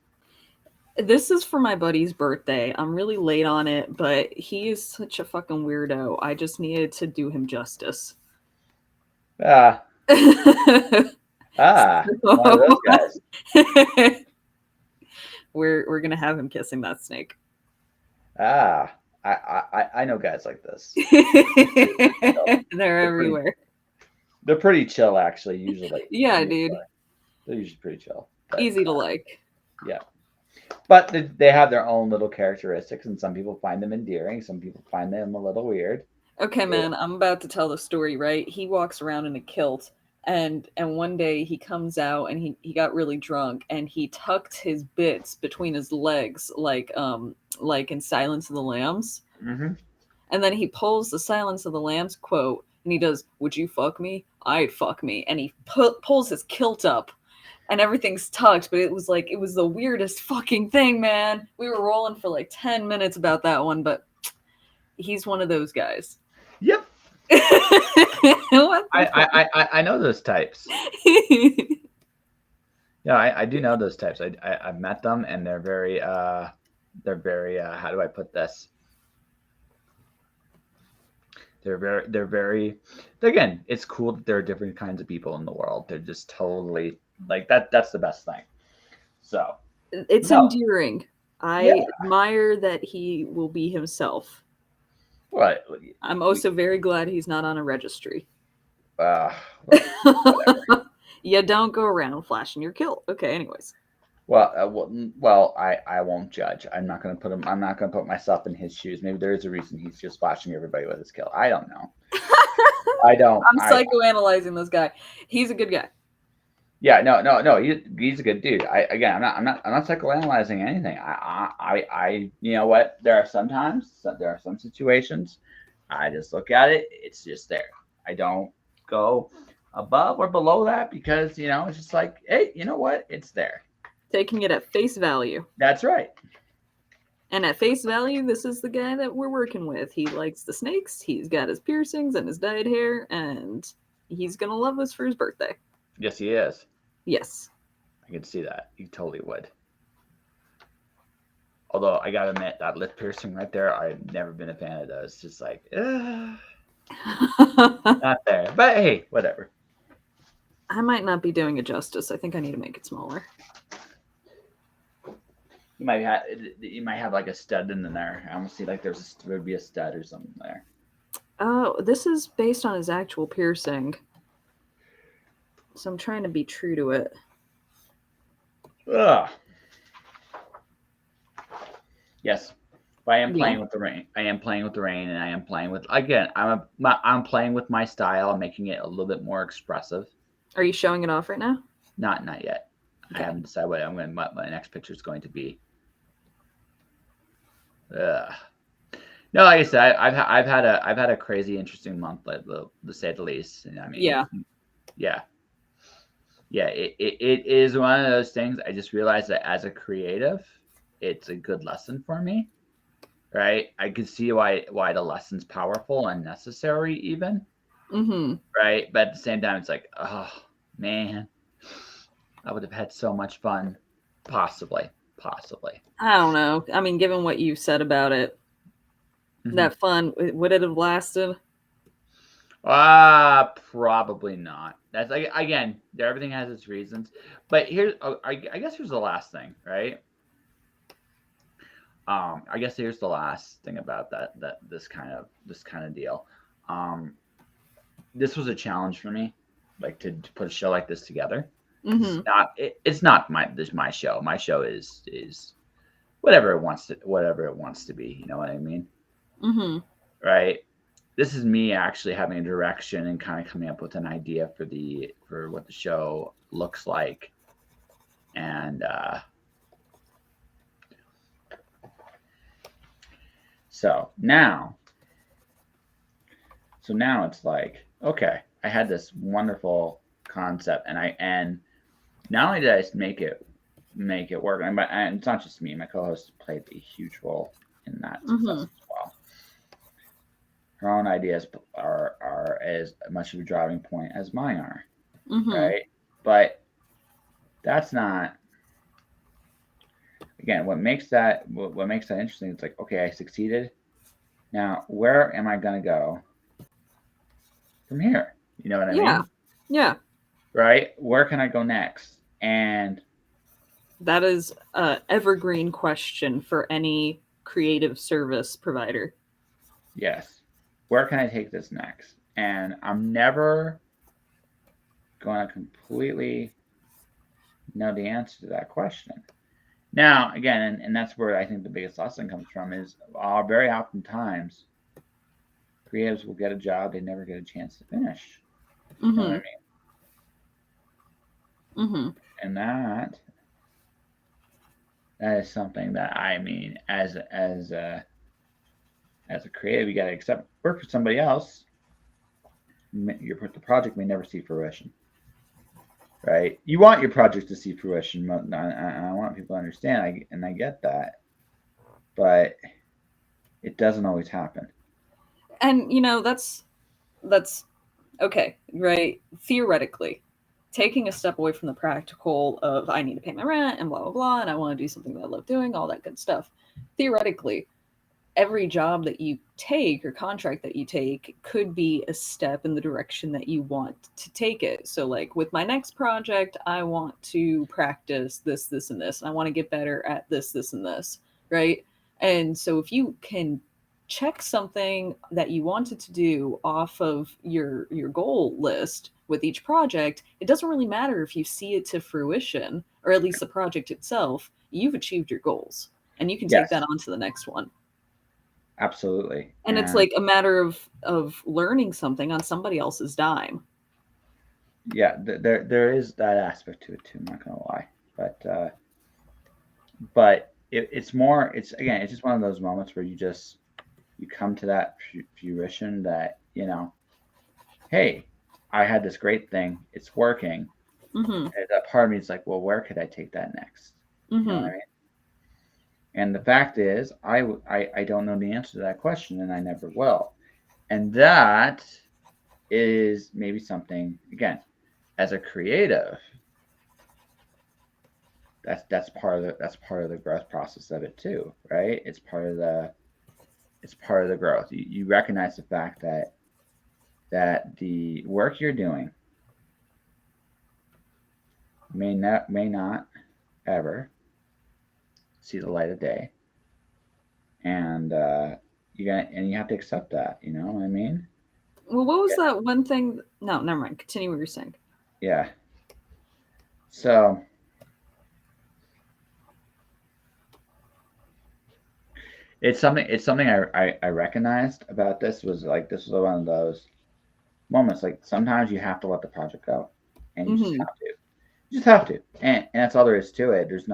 This is for my buddy's birthday. I'm really late on it, but he is such a fucking weirdo. I just needed to do him justice. Ah, So, one of those guys. we're gonna have him kissing that snake. Ah, I know guys like this. They're They're pretty. everywhere. They're pretty chill, actually. Usually. Yeah, dude. They're usually pretty chill. But, Easy to like. Yeah. But they have their own little characteristics, and some people find them endearing. Some people find them a little weird. Okay, man, I'm about to tell the story, right? He walks around in a kilt, and one day he comes out and he got really drunk and he tucked his bits between his legs like in Silence of the Lambs. Mm-hmm. And then he pulls the Silence of the Lambs quote and he does, "Would you fuck me? I'd fuck me." And he pulls his kilt up and everything's tucked, but it was the weirdest fucking thing, man. We were rolling for like 10 minutes about that one, but he's one of those guys. Yep. What I know those types. Yeah, I do know those types. I've met them, and they're very how do I put this? They're very again, it's cool that there are different kinds of people in the world. They're just totally like that. That's the best thing. So it's endearing. I admire that he will be himself. What? I'm also very glad he's not on a registry. You don't go around flashing your kilt. Okay, anyways. Well, I won't judge. I'm not going to put him. I'm not going to put myself in his shoes. Maybe there is a reason he's just flashing everybody with his kilt. I don't know. I don't. I'm psychoanalyzing this guy. He's a good guy. Yeah, no. He's a good dude. I'm not psychoanalyzing anything. You know what? There are some situations. I just look at it. It's just there. I don't go above or below that because it's just like, hey, you know what? It's there. Taking it at face value. That's right. And at face value, this is the guy that we're working with. He likes the snakes. He's got his piercings and his dyed hair, and he's gonna love us for his birthday. Yes, he is. Yes. I can see that. He totally would. Although I gotta admit, that lip piercing right there, I've never been a fan of those. Just like, not there. But hey, whatever. I might not be doing it justice. I think I need to make it smaller. You might have like a stud in there. I almost see like there would be a stud or something there. Oh, this is based on his actual piercing. So I'm trying to be true to it. Ugh. Yes. But I am playing Yeah. with the rain. I am playing with the rain, and I am playing with again. I'm playing with my style. I'm making it a little bit more expressive. Are you showing it off right now? Not yet. Okay. I haven't decided what my next picture is going to be. Ugh. No, like I said, I've had a crazy interesting month, like to say the least. And I mean, Yeah. yeah. It is one of those things. I just realized that as a creative, it's a good lesson for me. Right? I could see why the lesson's powerful and necessary, even. Mm-hmm. Right? But at the same time, it's like, oh man, I would have had so much fun, possibly. I don't know. I mean, given what you said about it, that fun, would it have lasted? Probably not. That's like again, everything has its reasons. But here's, I guess here's the last thing, right? I guess here's the last thing about that this kind of deal. This was a challenge for me, like to put a show like this together. Mm-hmm. It's not my show. My show is whatever it wants to be. You know what I mean? Mm-hmm. Right? This is me actually having a direction and kind of coming up with an idea for what the show looks like, and so now it's like, okay, I had this wonderful concept, and not only did I just make it work, and it's not just me. My co-host played a huge role in that success as well. Her own ideas are as much of a driving point as mine are, right? But that's not, again, what makes that interesting. It's like, okay, I succeeded. Now, where am I going to go from here? You know what I mean? Yeah. Right? Where can I go next? And that is an evergreen question for any creative service provider. Yes. Where can I take this next? And I'm never going to completely know the answer to that question. Now, again, and that's where I think the biggest lesson comes from is very oftentimes creatives will get a job they never get a chance to finish. You know what I mean? And that is something that, I mean, as a creative, you got to accept work for somebody else. The project may never see fruition. Right? You want your project to see fruition. I want people to understand, and I get that, but it doesn't always happen. And that's okay, right? Theoretically, taking a step away from the practical of I need to pay my rent and blah blah blah, and I want to do something that I love doing, all that good stuff. Theoretically, every job that you take or contract that you take could be a step in the direction that you want to take it. So like with my next project, I want to practice this, and this, and I want to get better at this, and this, right? And so if you can check something that you wanted to do off of your goal list with each project, it doesn't really matter if you see it to fruition, or at least the project itself, you've achieved your goals and you can take that on to the next one. Absolutely. And it's like a matter of learning something on somebody else's dime. Yeah, there is that aspect to it too. I'm not gonna lie, but it's just one of those moments where you come to that fruition that, hey, I had this great thing, it's working. And that part of me is like, well, where could I take that next? You know what I mean? And the fact is, I don't know the answer to that question, and I never will. And that is maybe something, again, as a creative, that's part of the growth process of it too, right? It's part of the growth. You recognize the fact that the work you're doing may not ever see the light of day, and you have to accept that. You know what I mean? Well, what was Yeah. that one thing? No, never mind. Continue what you're saying. Yeah. So it's something I recognized about this was like this was one of those moments. Like sometimes you have to let the project go, and you just Mm-hmm. have to. You just have to, and that's all there is to it. There is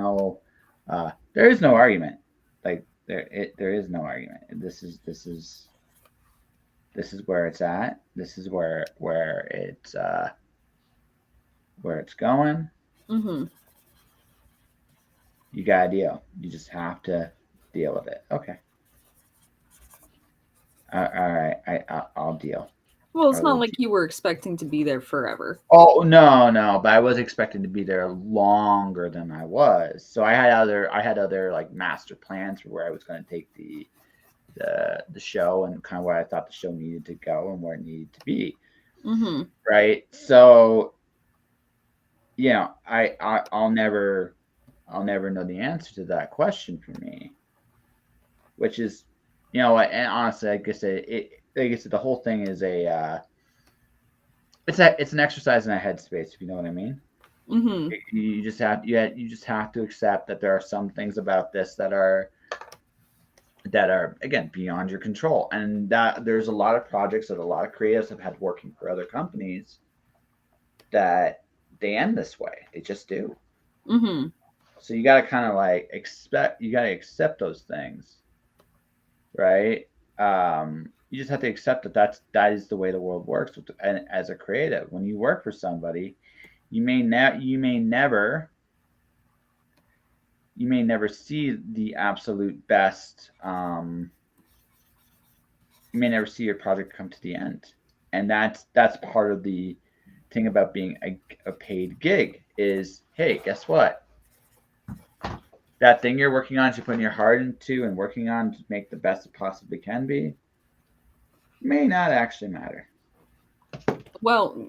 no argument. Like there is no argument. This is where it's at. This is where it's going. Mm-hmm. You gotta deal. You just have to deal with it. Okay. All right. I'll deal. Well, I it's not will like deal. you were expecting to be there forever. Oh no, no, but I was expecting to be there longer than I was. So I had other like master plans for where I was going to take the show and kind of where I thought the show needed to go and where it needed to be. Mm-hmm. Right. So I'll never know the answer to that question for me, which is, and honestly, I guess the whole thing is it's an exercise in a headspace, if you know what I mean. Mm-hmm. You just have to accept that there are some things about this that are again beyond your control, and that there's a lot of projects that a lot of creatives have had working for other companies that they end this way. They just do. Mm-hmm. So you got to kind of like expect. You got to accept those things, right? You just have to accept that is the way the world works. And as a creative, when you work for somebody, you may never see the absolute best. You may never see your project come to the end, and that's part of the thing about being a paid gig is, hey, guess what? That thing you're working on, you're putting your heart into and working on to make the best it possibly can be, may not actually matter. Well,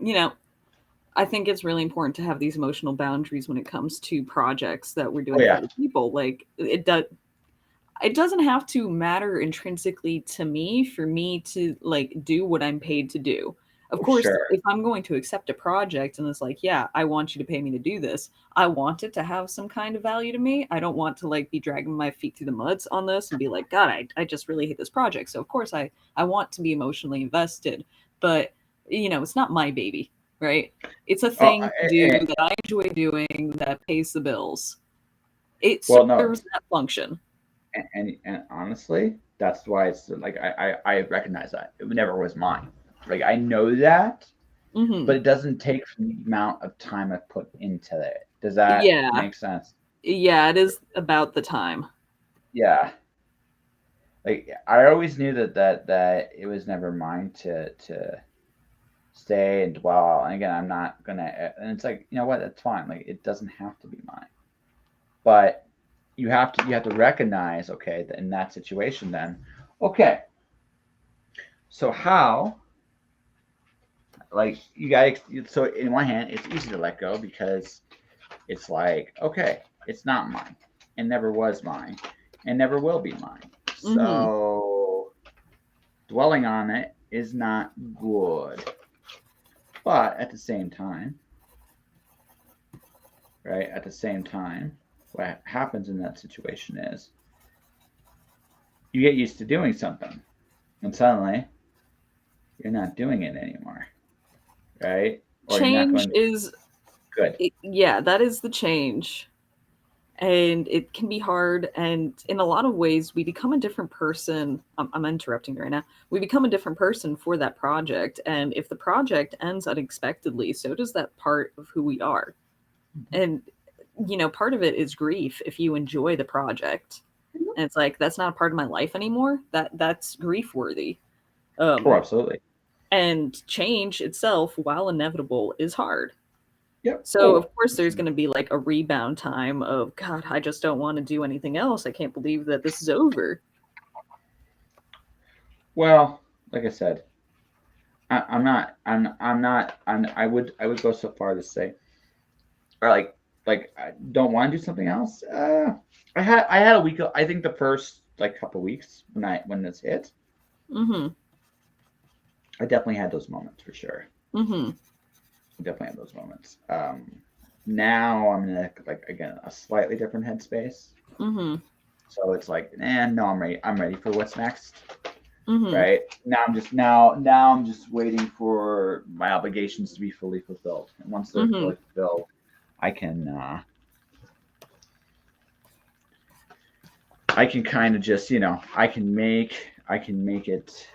I think it's really important to have these emotional boundaries when it comes to projects that we're Oh doing for yeah, other people. Like it doesn't have to matter intrinsically to me for me to like do what I'm paid to do. Of oh course, sure. if I'm going to accept a project and it's like, yeah, I want you to pay me to do this, I want it to have some kind of value to me. I don't want to like be dragging my feet through the muds on this and be like, God, I just really hate this project. So of course I want to be emotionally invested, but it's not my baby, right? It's a Oh, thing to do that I enjoy doing that pays the bills. It well, no, serves that function. and honestly, that's why it's like I recognize that it never was mine. Like I know that, Hmm. but it doesn't take from the amount of time I've put into it. Does that Yeah. make sense? Yeah, it is about the time. Yeah. Like I always knew that it was never mine to stay and dwell. And again, I'm not gonna. And it's like, you know what? That's fine. Like it doesn't have to be mine. But you have to recognize, okay, that in that situation, then, okay. So how, like you got so in one hand, it's easy to let go because it's like, okay, it's not mine, and never was mine, and never will be mine. Hmm. So dwelling on it is not good. But at the same time, right? At the same time, what happens in that situation is you get used to doing something, and suddenly you're not doing it anymore, right? Or you're not Change going to. is, Good. yeah, that is the change. And it can be hard. And in a lot of ways, we become a different person. I'm interrupting you right now. We become a different person for that project. And if the project ends unexpectedly, so does that part of who we are. And, part of it is grief if you enjoy the project. And it's like, that's not a part of my life anymore. That's grief worthy. Oh, Um, absolutely. and change itself, while inevitable, is hard. Yep. So of Oh, course there's going to be like a rebound time of God, I just don't want to do anything else. I can't believe that this is over. well, like I said, I'm not. I would go so far to say, or like like I don't want to do something else. I had a week. I think the first like couple weeks when this hit, Mm-hmm. I definitely had those moments for sure. Mm-hmm. I definitely had those moments. Now I'm in like again a slightly different headspace. Mm-hmm. So it's like, no, I'm ready. I'm ready for what's next. Mm-hmm. Right now I'm just waiting for my obligations to be fully fulfilled. And once they're Mm-hmm. fully fulfilled, I can kind of just I can make it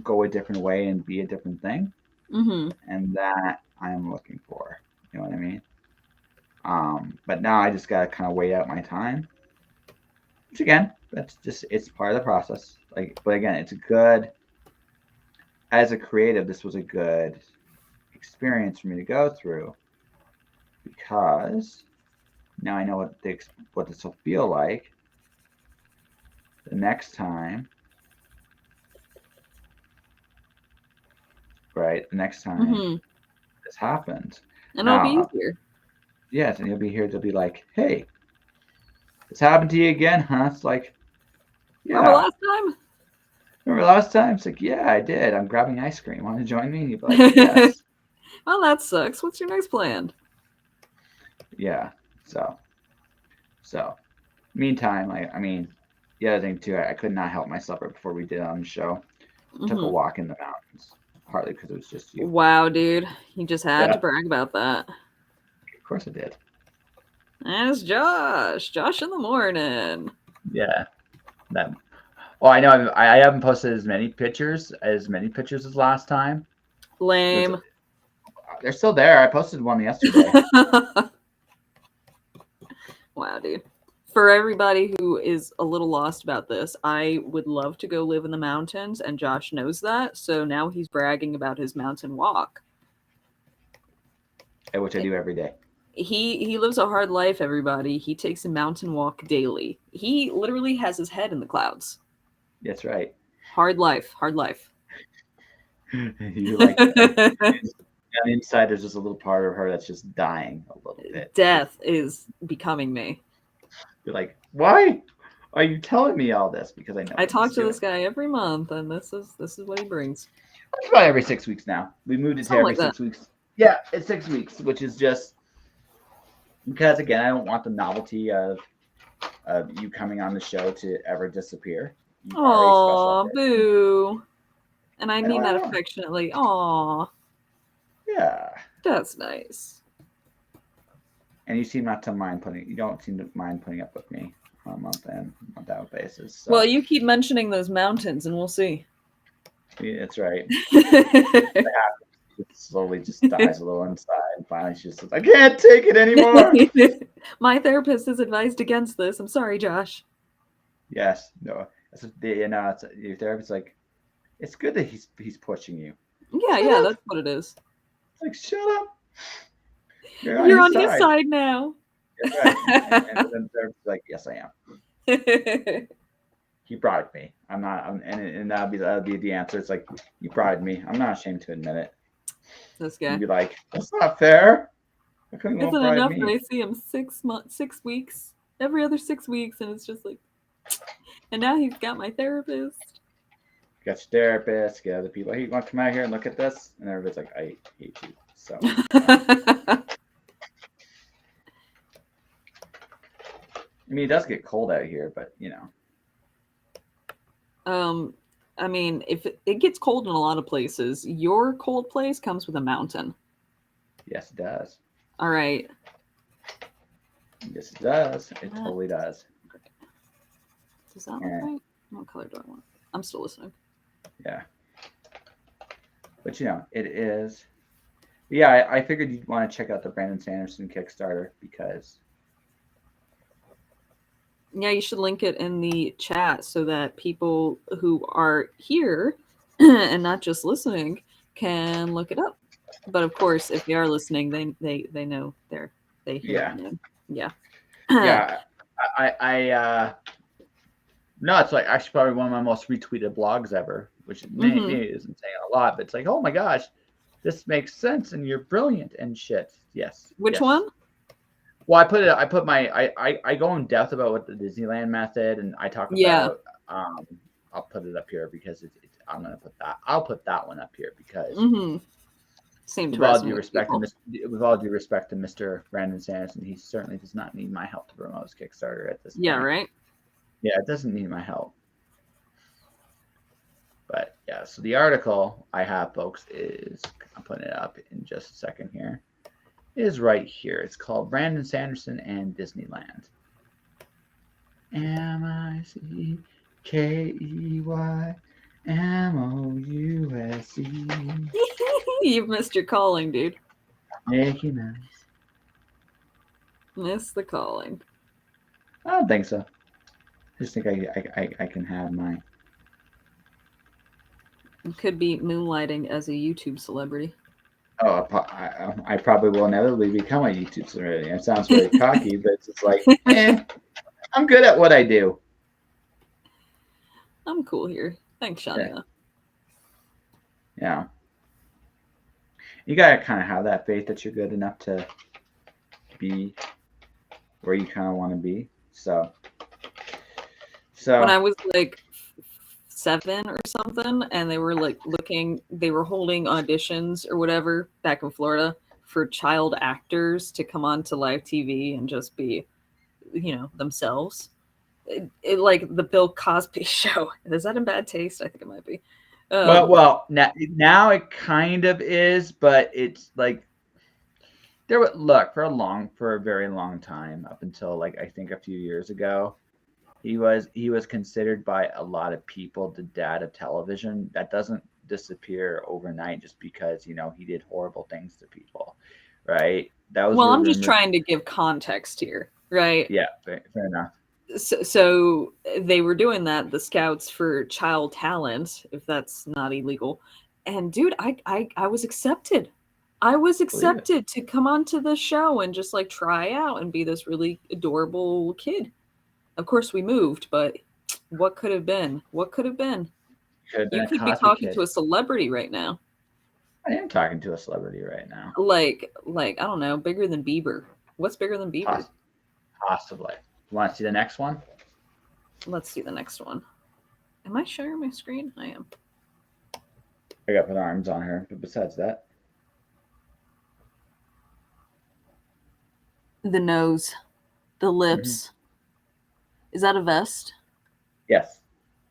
go a different way and be a different thing, Mm-hmm. and that I'm looking for. You know what I mean? But now I just gotta kind of wait out my time. Which again, that's just it's part of the process. Like, but again, it's a good as a creative. This was a good experience for me to go through because now I know what this will feel like the next time. Right, the next time Mm-hmm. this happens. And it'll be Now, easier. yes, and you'll be here. They'll be like, "Hey, this happened to you again, huh?" It's like, Remember "Yeah." last time? Remember last time? It's like, "Yeah, I did. I'm grabbing ice cream. Want to join me?" And you'd be like, "Yes." Well, that sucks. What's your next plan? Yeah. So, meantime, I mean, the other thing too, I could not help myself right before we did it on the show. Took a Mm-hmm. walk in the mountains, partly because it was just you. Wow, dude. You just had Yeah, to brag about that. of course I did. And it's Josh. Josh in the morning. Yeah, that. Well, I know I haven't posted as many pictures as last time. Which Lame. they're still there. I posted one yesterday. Wow, dude. For everybody who is a little lost about this, I would love to go live in the mountains, and Josh knows that. So now he's bragging about his mountain walk. Which I do every day. He lives a hard life, everybody. He takes a mountain walk daily. He literally has his head in the clouds. That's right. Hard life, hard life. You like on the inside, there's just a little part of her that's just dying a little bit. Death is becoming me. You're like, why are you telling me all this? Because I know I talk to doing. this guy every month, and this is what he brings. It's about every 6 weeks now. We moved it to Something every like that. 6 weeks. Yeah, it's 6 weeks, which is just because again, I don't want the novelty of you coming on the show to ever disappear. You've already Aw, special. boo. And I I mean that know. affectionately. Aw, Yeah. that's nice. And you seem not to mind you don't seem to mind putting up with me on a month out basis. So. Well, you keep mentioning those mountains, and we'll see. Yeah, that's right. It slowly just dies a little inside, and finally she's just like, I can't take it anymore. My therapist has advised against this. I'm sorry, Josh. Yes, no. Your therapist's like, it's good that he's pushing you. Yeah, Shut yeah, up. that's what it is. It's like, shut up. You're on his side now. That's right. And then the therapist's like, yes, I am. He bribed me. I'm not. And that'll be the answer. It's like, you bribed me. I'm not ashamed to admit it. This guy. You'd be like, that's not fair. How come you won't Isn't bribe enough me? that I see him 6 weeks, every other 6 weeks, and it's just like, and now he's got my therapist. Got your therapist, get other people. Hey, you want to come out here and look at this? And everybody's like, I hate you. So. I mean, it does get cold out here, but I mean, if it gets cold in a lot of places, your cold place comes with a mountain. Yes, it does. All right. Yes, it does. It totally does. Does that look right? What color do I want? I'm still listening. Yeah. But it is. Yeah, I figured you'd want to check out the Brandon Sanderson Kickstarter because. Yeah, you should link it in the chat so that people who are here and not just listening can look it up. But of course, if they are listening, they know they hear it. Yeah. Yeah. No, it's like actually probably one of my most retweeted blogs ever, which maybe isn't saying a lot, but it's like, oh my gosh, This makes sense, and you're brilliant and shit. Yes. Which Yes. one? Well, I go in depth about what the Disneyland method, and I talk Yeah. about. I'll put it up here because I'm gonna put that. I'll put that one up here because Mm-hmm. Seemed to with all resonate due with respect to people. Mr. Brandon Sanderson, he certainly does not need my help to promote his Kickstarter at this Yeah, point. right? Yeah, it doesn't need my help. But yeah, so the article I have, folks, is I'm putting it up in just a second here. Is right here. It's called Brandon Sanderson and Disneyland. MICKEYMOUSE. You've missed your calling, dude. Mickey Mouse. Missed the calling. I don't think so. I just think I can have my. You could be moonlighting as a YouTube celebrity. Oh, I probably will inevitably become a YouTube celebrity. It sounds very cocky, but it's just like, I'm good at what I do. I'm cool here. Thanks, Shani O. Yeah. You gotta kind of have that faith that you're good enough to be where you kind of want to be. So When I was like 7 or something, and they were like they were holding auditions or whatever back in Florida for child actors to come on to live TV and just be, themselves. It like the Bill Cosby show. Is that in bad taste? I think it might be. well, now it kind of is, but it's like there would look for a very long time up until like I think a few years ago. He was considered by a lot of people the dad of television. That doesn't disappear overnight just because he did horrible things to people, right? That was well, I'm just rumored. trying to give context here, right? Yeah, fair enough. So they were doing that, the scouts for child talent, if that's not illegal. And dude, I was accepted. I was accepted to come onto the show and just like try out and be this really adorable kid. Of course we moved, but what could have been? What could have been? You could be talking to a celebrity right now. I am talking to a celebrity right now. Like I don't know, bigger than Bieber. What's bigger than Bieber? Possibly. You want to see the next one? Let's see the next one. Am I sharing my screen? I am. I got put arms on her, but besides that. The nose, the lips. Mm-hmm. Is that a vest? Yes.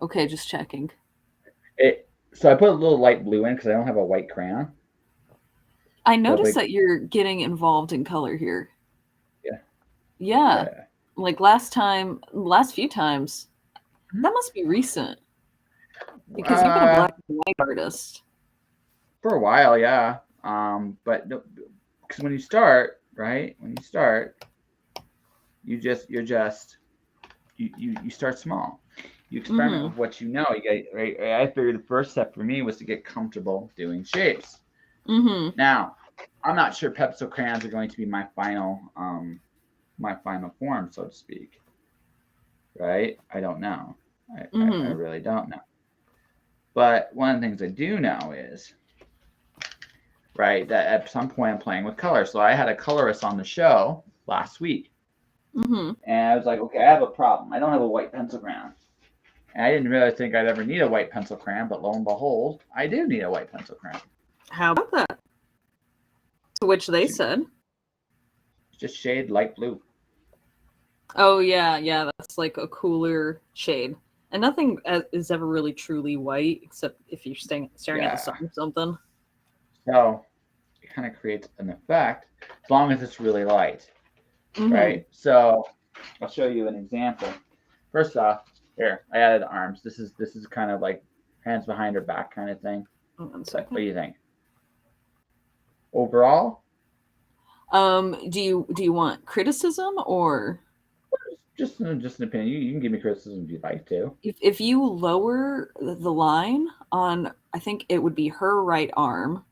Okay, just checking. So I put a little light blue in because I don't have a white crayon. I noticed that you're getting involved in color here. Yeah. Like last few times, that must be recent. Because you've been a black and white artist. For a while, yeah. But because when you start, right? When you start, you start small. You experiment with what you know. You get right. I figured the first step for me was to get comfortable doing shapes. Mm-hmm. Now, I'm not sure pencil crayons are going to be my final form, so to speak. Right? I don't know. I really don't know. But one of the things I do know is, right, that at some point I'm playing with color. So I had a colorist on the show last week. Mm-hmm. And I was like, okay, I have a problem. I don't have a white pencil crayon. And I didn't really think I'd ever need a white pencil crayon, but lo and behold, I do need a white pencil crayon. How about that? To which they said, just shade light blue. Oh, yeah, that's like a cooler shade. And nothing is ever really truly white, except if you're staring at the sun or something. So it kind of creates an effect, as long as it's really light, right? So I'll show you an example. First off, here, I added arms. This is kind of like hands behind her back kind of thing. One second. What do you think? Overall? Do you want criticism or just an opinion? You can give me criticism if you'd like to. If you lower the line on, I think it would be her right arm,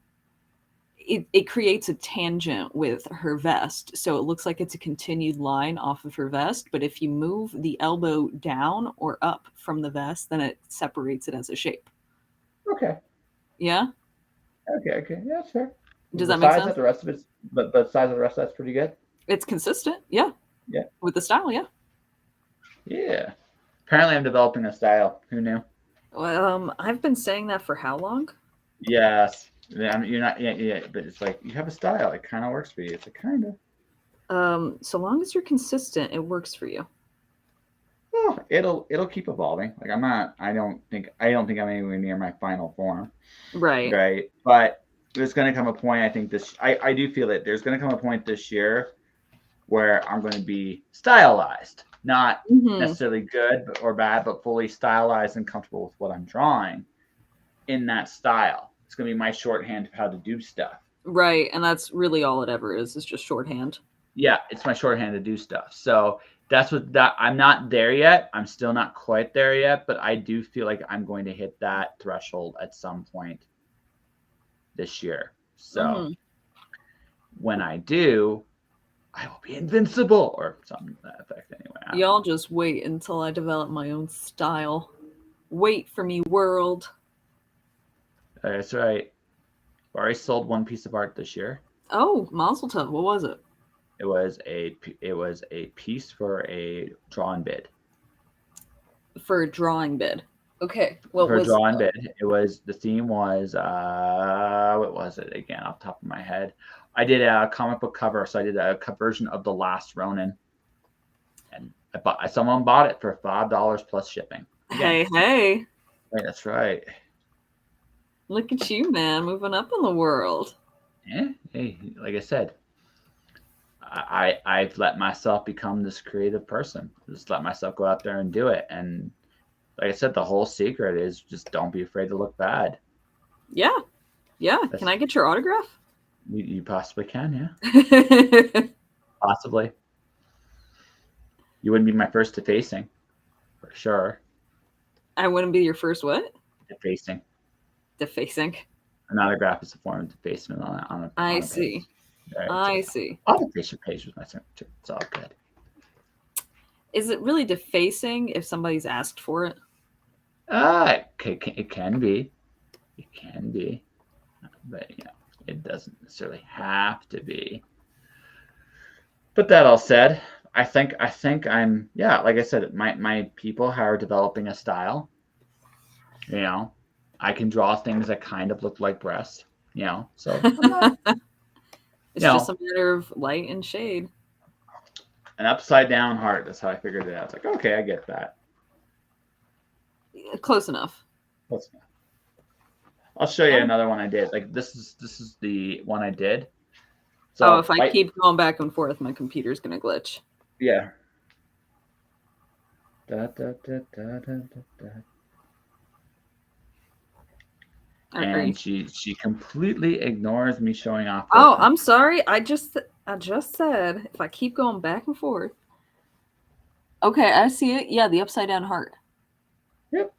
it creates a tangent with her vest, so it looks like it's a continued line off of her vest. But if you move the elbow down or up from the vest, then it separates it as a shape. Okay. Yeah. Okay, yeah, sure. Does that make Besides that, sense? the rest of it's, but besides the rest of that's pretty good. It's consistent, yeah. Yeah, With the style, yeah. yeah. Apparently, I'm developing a style. Who knew? I've been saying that for how long? Yes. Yeah, you're not, yeah, but it's like you have a style. It kind of works for you. It's a kind of. So long as you're consistent, it works for you. Oh, it'll keep evolving. Like I'm not. I don't think I'm anywhere near my final form. Right. Right. But there's going to come a point. I think I do feel that there's going to come a point this year where I'm going to be stylized, not Mm-hmm. necessarily good or bad, but fully stylized and comfortable with what I'm drawing in that style. It's going to be my shorthand of how to do stuff. Right, and that's really all it ever is just shorthand. Yeah, it's my shorthand to do stuff. So that's what that I'm not there yet. I'm still not quite there yet, but I do feel like I'm going to hit that threshold at some point this year. So Mm-hmm. when I do, I will be invincible or something to that effect anyway. I don't Y'all know. just wait until I develop my own style. Wait for me, world. That's right. I already sold one piece of art this year. Oh, Mazel Tov. What was it? It was a piece for a drawn bid. For a drawing bid. Okay, what For a was it drawn though? bid, the theme was what was it again off the top of my head? I did a comic book cover, so I did a version of The Last Ronin, and someone bought it for $5 plus shipping. Again, Hey, hey. right, that's right. Look at you, man, moving up in the world. Yeah, hey, like I said, I've let myself become this creative person. Just let myself go out there and do it. And like I said, the whole secret is just don't be afraid to look bad. Yeah, yeah. Can That's I get your autograph? you possibly can, yeah, possibly. You wouldn't be my first defacing, for sure. I wouldn't be your first what? Defacing. Defacing. An autograph is a form of defacement I on a page. see. Right, I see. I'll deface your page with my signature. It's all good. Is it really defacing if somebody's asked for it? It can be. It can be. But it doesn't necessarily have to be. But that all said, I think I'm like I said, my people are developing a style. You know, I can draw things that kind of look like breasts. So I'm not. It's just a matter of light and shade. An upside down heart. That's how I figured it out. It's like, okay, I get that. Close enough. Close enough. I'll show you another one I did. Like this is the one I did. So if I keep going back and forth, my computer's gonna glitch. Yeah. Da, da, da, da, da, da. And she completely ignores me showing off. Oh, I'm sorry. I just said if I keep going back and forth. Okay, I see it. Yeah, the upside down heart. Yep.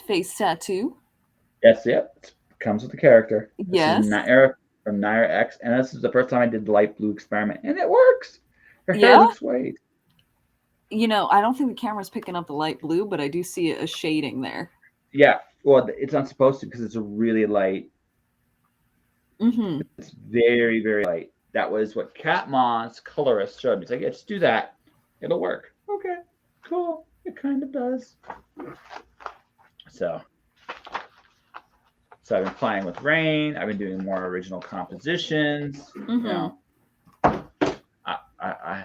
Face tattoo. Yes, yep. It comes with the character. Yes. This is Naira from Naira X, and this is the first time I did the light blue experiment, and it works. Her hair looks white. I don't think the camera's picking up the light blue, but I do see a shading there. Yeah, well, it's not supposed to because it's a really light. Mm-hmm. It's very, very light. That was what Cat Ma's colorist showed me. It's like, yeah, just do that. It'll work. Okay, cool. It kind of does. So I've been playing with rain. I've been doing more original compositions. Mm-hmm.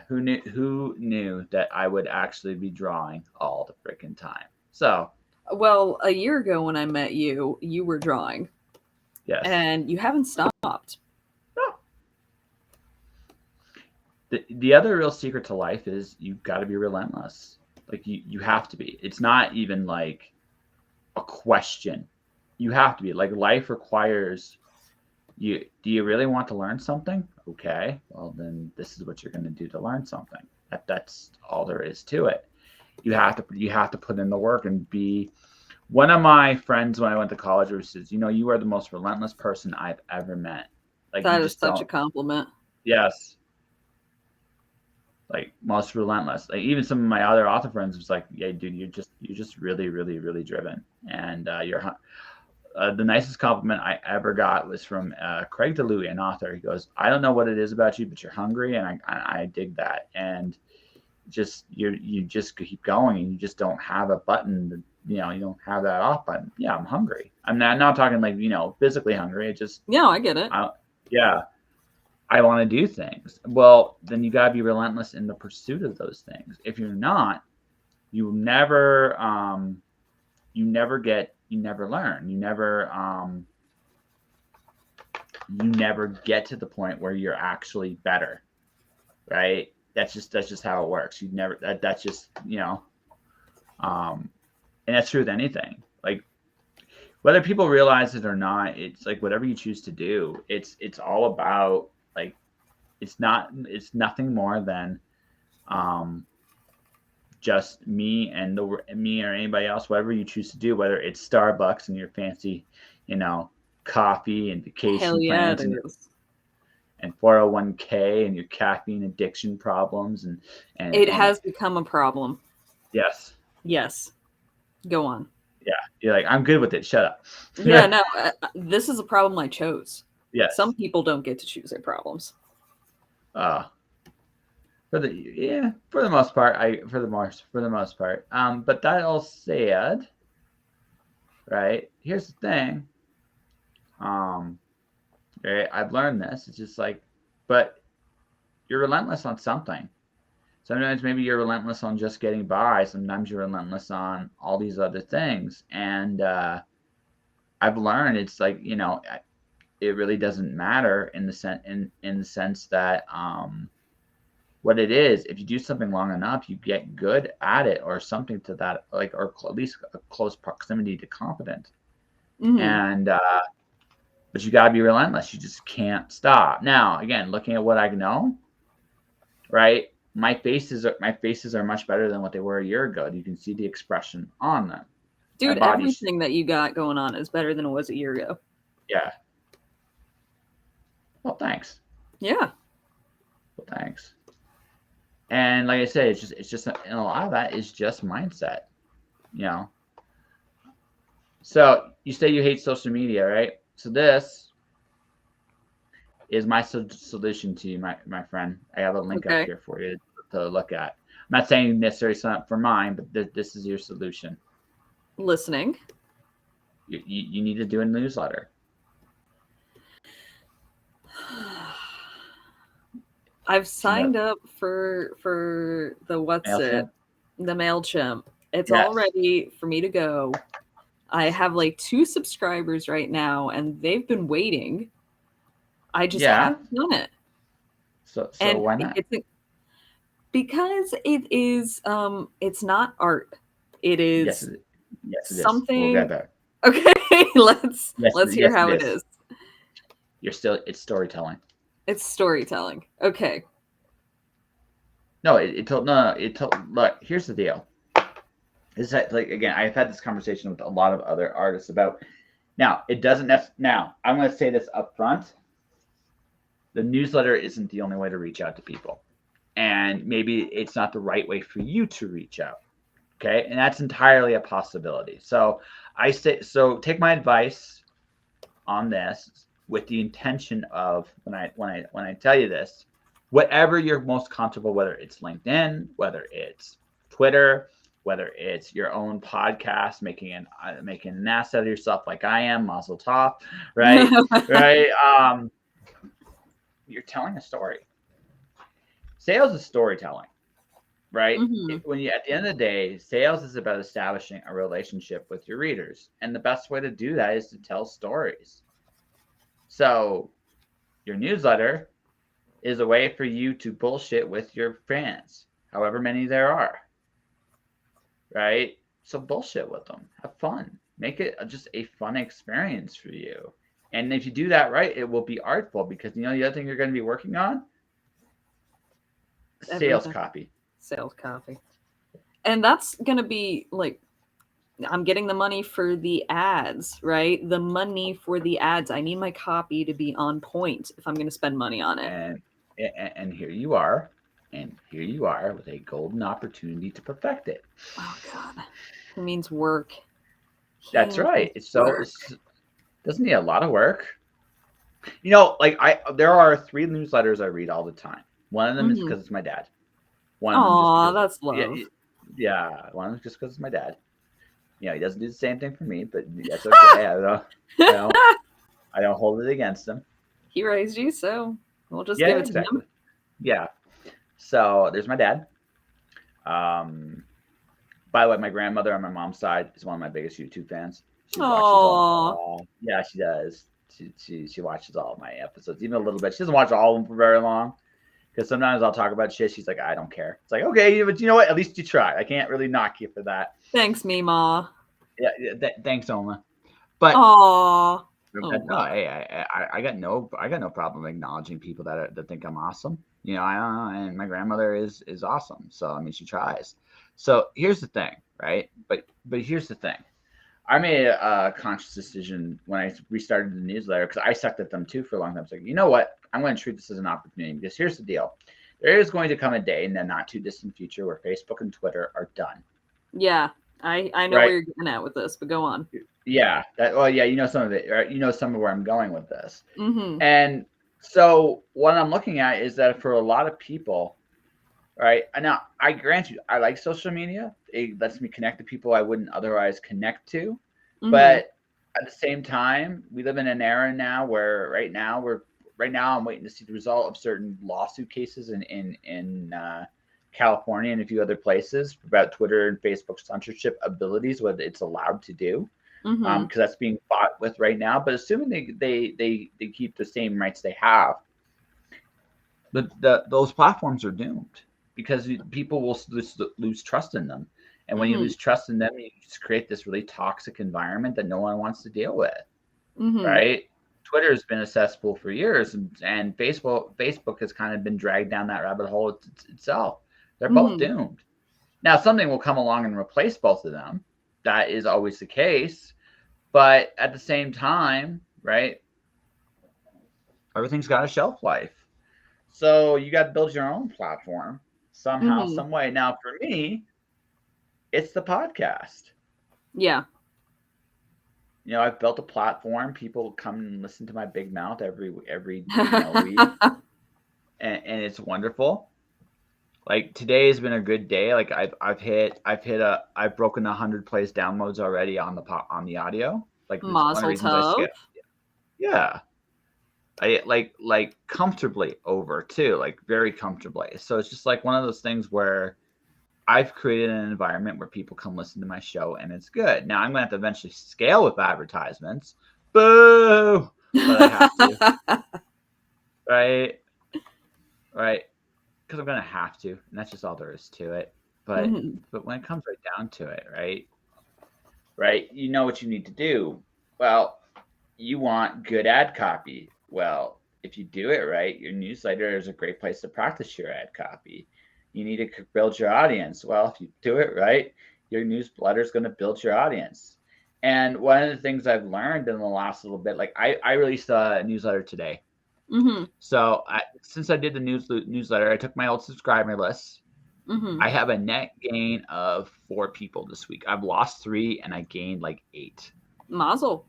Who knew that I would actually be drawing all the freaking time? So, well, a year ago when I met you, you were drawing. Yes. And you haven't stopped. No. The other real secret to life is you've got to be relentless. Like you have to be. It's not even like a question. You have to be. Like life requires you. Do you really want to learn something? Okay, well then this is what you're going to do to learn something. That's all there is to it. You have to put in the work and be. One of my friends when I went to college says, you are the most relentless person I've ever met. Like that is such a compliment. Yes. Like most relentless. Like even some of my other author friends was like, yeah, dude, you're just really, really, really driven. And the nicest compliment I ever got was from Craig DeLuey, an author. He goes, "I don't know what it is about you, but you're hungry, and I dig that." And just you just keep going, and you just don't have a button. You don't have that off button. Yeah, I'm hungry. I'm not talking like physically hungry. It just I get it. yeah, I want to do things. Well, then you gotta be relentless in the pursuit of those things. If you're not, you never you never learn. You never get to the point where you're actually better, right? That's just how it works. You never that's just and that's true with anything. Like whether people realize it or not, it's like whatever you choose to do. It's all about like it's nothing more than just me and me or anybody else, whatever you choose to do, whether it's Starbucks and your fancy, coffee and Hell vacation yeah, plans it and is. 401k and your caffeine addiction problems It and has become a problem. yes, Yes. Go on. yeah, you're like, I'm good with it. Shut up. Yeah, no, this is a problem I chose. Yes. Some people don't get to choose their problems. For the most part, for the most part. But that all said, right? Here's the thing. Right, I've learned this. It's just like, but you're relentless on something. Sometimes maybe you're relentless on just getting by. Sometimes you're relentless on all these other things. And I've learned it's like it really doesn't matter in the sense that what it is, if you do something long enough, you get good at it or something to that, like, or at least a close proximity to competent. Mm-hmm. And but you gotta be relentless. You just can't stop. Now, again, looking at what I know, right? My faces are much better than what they were a year ago. You can see the expression on them. Dude, everything that you got going on is better than it was a year ago. Yeah. Well, thanks. Yeah. Well, thanks. And like I said, it's just and a lot of that is just mindset. So you say you hate social media, right? So this is my solution to you, my friend. I have a link up here for you to look at. I'm not saying necessarily sign up for mine, but this is your solution. Listening. You need to do a newsletter. I've signed up for the the MailChimp. It's all ready for me to go. I have like 2 subscribers right now, and they've been waiting. I just haven't done it. So why not? Because it is it's not art. It is something. We'll get there. Okay, let's hear how it is. It's storytelling. It's storytelling. Okay. No, look, here's the deal. Is that, like, again, I've had this conversation with a lot of other artists about, now, it doesn't now, I'm going to say this up front. The newsletter isn't the only way to reach out to people. And maybe it's not the right way for you to reach out. Okay. And that's entirely a possibility. So take my advice on this with the intention of when I tell you this, whatever you're most comfortable, whether it's LinkedIn, whether it's Twitter, whether it's your own podcast, making an asset of yourself like I am, Mazel Tov, right? Right. You're telling a story. Sales is storytelling, right? Mm-hmm. When you, at the end of the day, sales is about establishing a relationship with your readers. And the best way to do that is to tell stories. So your newsletter is a way for you to bullshit with your fans, however many there are, right? So bullshit with them. Have fun. Make it just a fun experience for you. And if you do that right, it will be artful, because the other thing you're going to be working on? Sales copy. Sales copy. And that's going to be like, I'm getting the money for the ads, right? The money for the ads. I need my copy to be on point if I'm going to spend money on it. And here you are. And here you are with a golden opportunity to perfect it. Oh, God. It means work. That's right. Doesn't need a lot of work. You know, like there are 3 newsletters I read all the time. One of them is Mm-hmm. because it's my dad. One of them just Aw, because that's yeah, love. yeah. One of them just because it's my dad. You know, he doesn't do the same thing for me, but that's okay. I don't, I don't hold it against him. He raised you, so we'll just give Yeah, it to him. exactly. Yeah. So there's my dad. Um, by the way, my grandmother on my mom's side is one of my biggest YouTube fans. She watches Aw. all. Yeah, she does. She watches all of my episodes, even a little bit. She doesn't watch all of them for very long because sometimes I'll talk about shit. She's like, I don't care. It's like, okay, but you know what? At least you tried. I can't really knock you for that. Thanks, Meemaw. Yeah, thanks, Oma. But Aw. Oh, no, hey, I got no problem acknowledging people that think I'm awesome. You know, and my grandmother is awesome. So I mean, she tries. So here's the thing, right? But here's the thing. I made a conscious decision when I restarted the newsletter because I sucked at them too for a long time. It's like, you know what? I'm going to treat this as an opportunity because here's the deal. There is going to come a day in the not too distant future where Facebook and Twitter are done. yeah. I know right? where you're getting at with this, but go on. Yeah. Yeah, you know some of it, right? You know some of where I'm going with this. Mm-hmm. And so what I'm looking at is that for a lot of people, right? And now I grant you, I like social media. It lets me connect to people I wouldn't otherwise connect to. Mm-hmm. But at the same time, we live in an era now where right now I'm waiting to see the result of certain lawsuit cases in California and a few other places about Twitter and Facebook censorship abilities, what it's allowed to do, Mm-hmm. because that's being fought with right now. But assuming they keep the same rights they have, those platforms are doomed because people will lose trust in them. And when you Mm-hmm. lose trust in them, you just create this really toxic environment that no one wants to deal with, Mm-hmm. right? Twitter has been a cesspool for years, and Facebook has kind of been dragged down that rabbit hole itself. They're both Mm-hmm. doomed. Now, something will come along and replace both of them. That is always the case. But at the same time, right, everything's got a shelf life. So you got to build your own platform somehow, Mm-hmm. some way. Now, for me, it's the podcast. Yeah. You know, I've built a platform. People come and listen to my big mouth every week, and it's wonderful. Like today has been a good day. Like I've broken 100 plays downloads already on the audio. Like it's one of the Mazel reasons I tov. skip. Yeah, I like comfortably over too, like very comfortably. So it's just like one of those things where I've created an environment where people come listen to my show and it's good. Now I'm gonna have to eventually scale with advertisements. Boo! But I have to. Right? Right. Because I'm gonna have to, and that's just all there is to it. But Mm-hmm. but when it comes right down to it, right, you know what you need to do. Well, you want good ad copy. Well, if you do it right, your newsletter is a great place to practice your ad copy. You need to build your audience. Well, if you do it right, your newsletter is going to build your audience. And one of the things I've learned in the last little bit, like I released a newsletter today. Mm-hmm. So since I did the newsletter, I took my old subscriber list. Mm-hmm. I have a net gain of 4 people this week. I've lost 3 and I gained like 8. Mazel.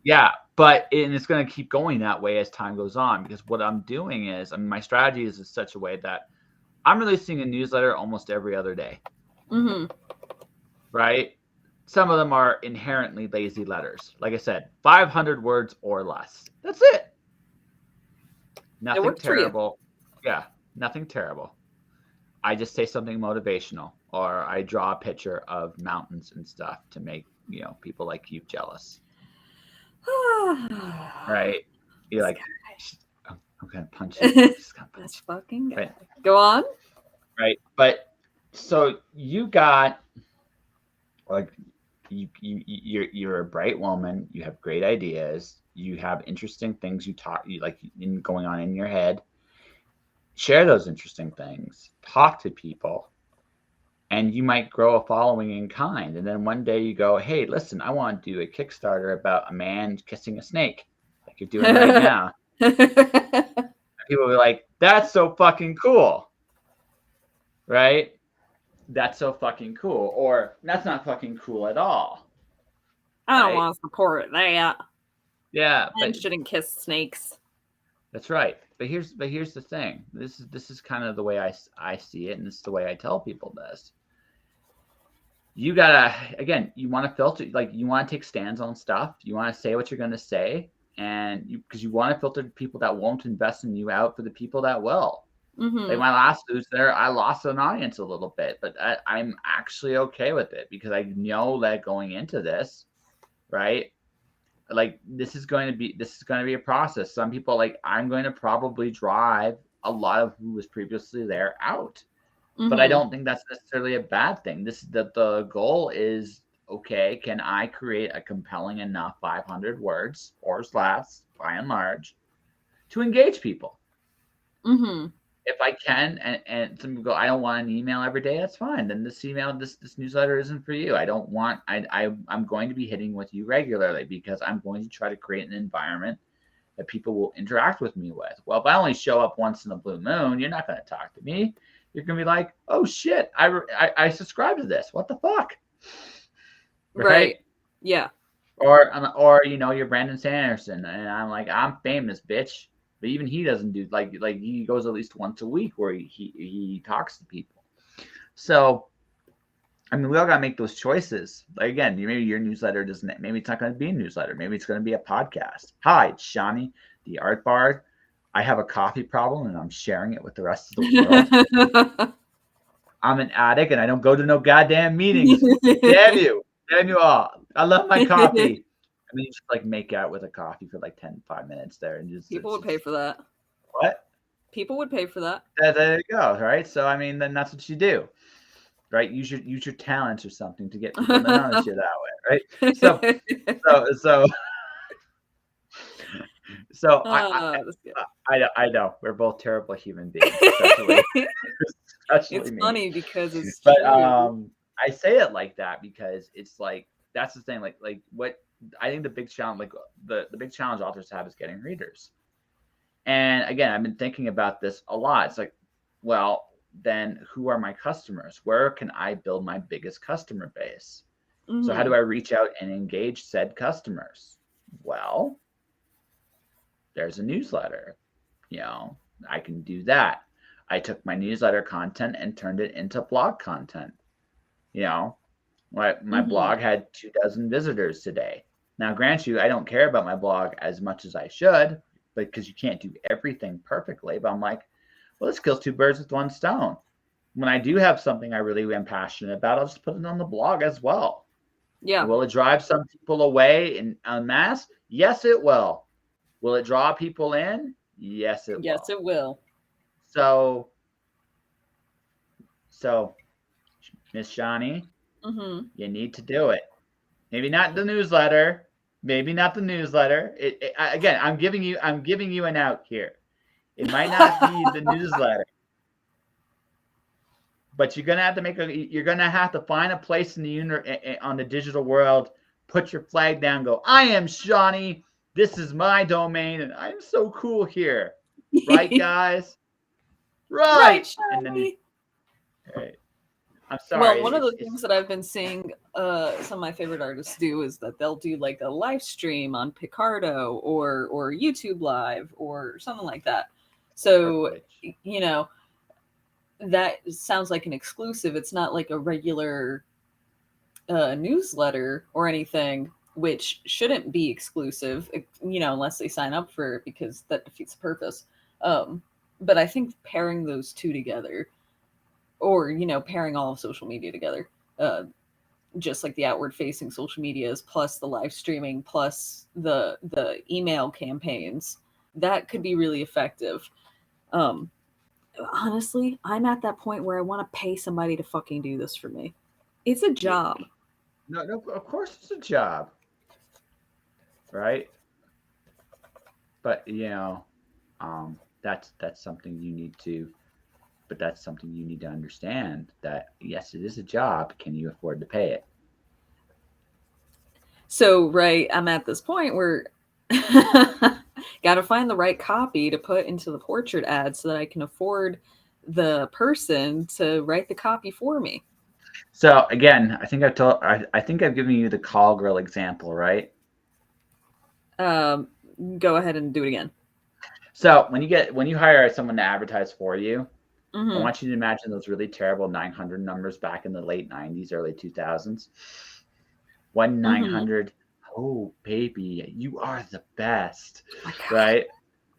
Yeah, but it's going to keep going that way as time goes on because what I'm doing is, I mean, my strategy is in such a way that I'm releasing a newsletter almost every other day. Mm-hmm. Right? Some of them are inherently lazy letters. Like I said, 500 words or less. That's it. Nothing works for you. terrible. Yeah, nothing terrible. I just say something motivational, or I draw a picture of mountains and stuff to make people like you jealous. Right? You're like, I'm gonna punch you. Just gonna punch This fucking guy. Right. Go on. Right. But so you got like you're a bright woman. You have great ideas. You have interesting things you like going on in your head. Share those interesting things. Talk to people. And you might grow a following in kind. And then one day you go, hey, listen, I want to do a Kickstarter about a man kissing a snake, like you're doing right now. People will be like, that's so fucking cool. Right? That's so fucking cool. Or that's not fucking cool at all. I don't want to support that. Yeah, Men shouldn't kiss snakes. that's right. But here's the thing. This is kind of the way I see it, and this is the way I tell people this. You gotta, again, you want to filter, like you want to take stands on stuff. You want to say what you're gonna say, and because you want to filter the people that won't invest in you out for the people that will. Like Mm-hmm. my last newsletter, I lost an audience a little bit, but I'm actually okay with it because I know that going into this, right? Like this is going to be a process. Some people, like, I'm going to probably drive a lot of who was previously there out, but I Mm-hmm. don't think that's necessarily a bad thing. This that the goal is, okay, can I create a compelling enough 500 words or less by and large to engage people? Mm-hmm. If I can, and some people go, I don't want an email every day. That's fine. Then this newsletter isn't for you. I don't want. I'm going to be hitting with you regularly because I'm going to try to create an environment that people will interact with me with. Well, if I only show up once in a blue moon, you're not going to talk to me. You're going to be like, oh shit, I subscribe to this. What the fuck, right? Right. Yeah. Or you're Brandon Sanderson, and I'm like, I'm famous, bitch. But even he doesn't do, like he goes at least once a week where he talks to people. So I mean, we all gotta make those choices. Like, again, maybe your newsletter doesn't. Maybe it's not going to be a newsletter. Maybe it's going to be a podcast. Hi, it's Shani, the art bard. I have a coffee problem, and I'm sharing it with the rest of the world. I'm an addict, and I don't go to no goddamn meetings. Damn you all. I love my coffee. I mean, just like make out with a coffee for like 5 minutes there, and just People it's would pay just for that. what? People would pay for that. There you go, right? So I mean, then that's what you do, right? Use your talents or something to get people to notice you that way, right? So so That's good. I know we're both terrible human beings, especially It's me. funny because it's But true. I say it like that because it's like that's the thing. Like what I think the big challenge, like the big challenge authors have, is getting readers. And again, I've been thinking about this a lot. It's like, well, then who are my customers? Where can I build my biggest customer base? So how Mm-hmm. do I reach out and engage said customers? Well, there's a newsletter. You know, I can do that. I took my newsletter content and turned it into blog content. You know, my Mm-hmm. blog had 24 visitors today. Now, grant you, I don't care about my blog as much as I should, because you can't do everything perfectly. But I'm like, well, this kills two birds with one stone. When I do have something I really am passionate about, I'll just put it on the blog as well. Yeah. Will it drive some people away en masse? Yes, it will. Will it draw people in? Yes, it Yes, will. it will. So, so Miss Shani, Mm-hmm. you need to do it. Maybe not the newsletter. Maybe not the newsletter. Again, I'm giving you an out here. It might not be the newsletter, but you're gonna have to find a place in on the digital world. Put your flag down. Go. I am Shawnee. This is my domain, and I'm so cool here. Right, guys? Right, Right. And then, Shiny. right. I'm Well, sorry. one of the It's things that I've been seeing some of my favorite artists do is that they'll do like a live stream on Picardo or YouTube Live or something like that. So, Twitch. you know, that sounds like an exclusive. It's not like a regular newsletter or anything, which shouldn't be exclusive, unless they sign up for it because that defeats the purpose. But I think pairing those two together, or pairing all of social media together, just like the outward facing social medias plus the live streaming plus the email campaigns, that could be really effective. um Honestly, I'm at that point where I want to pay somebody to fucking do this for me. It's a Yeah. job. No, no. Of course, it's a job, right? But that's something you need to. But that's something you need to understand. That yes, it is a job. Can you afford to pay it? So, right, I'm at this point where got to find the right copy to put into the portrait ad so that I can afford the person to write the copy for me. So again, I think I've given you the call girl example, right? Go ahead and do it again. So when you hire someone to advertise for you, I Mm-hmm. want you to imagine those really terrible 900 numbers back in the late 90s, early 2000s. One Mm-hmm. 900, oh baby, you are the best, Oh my God. right?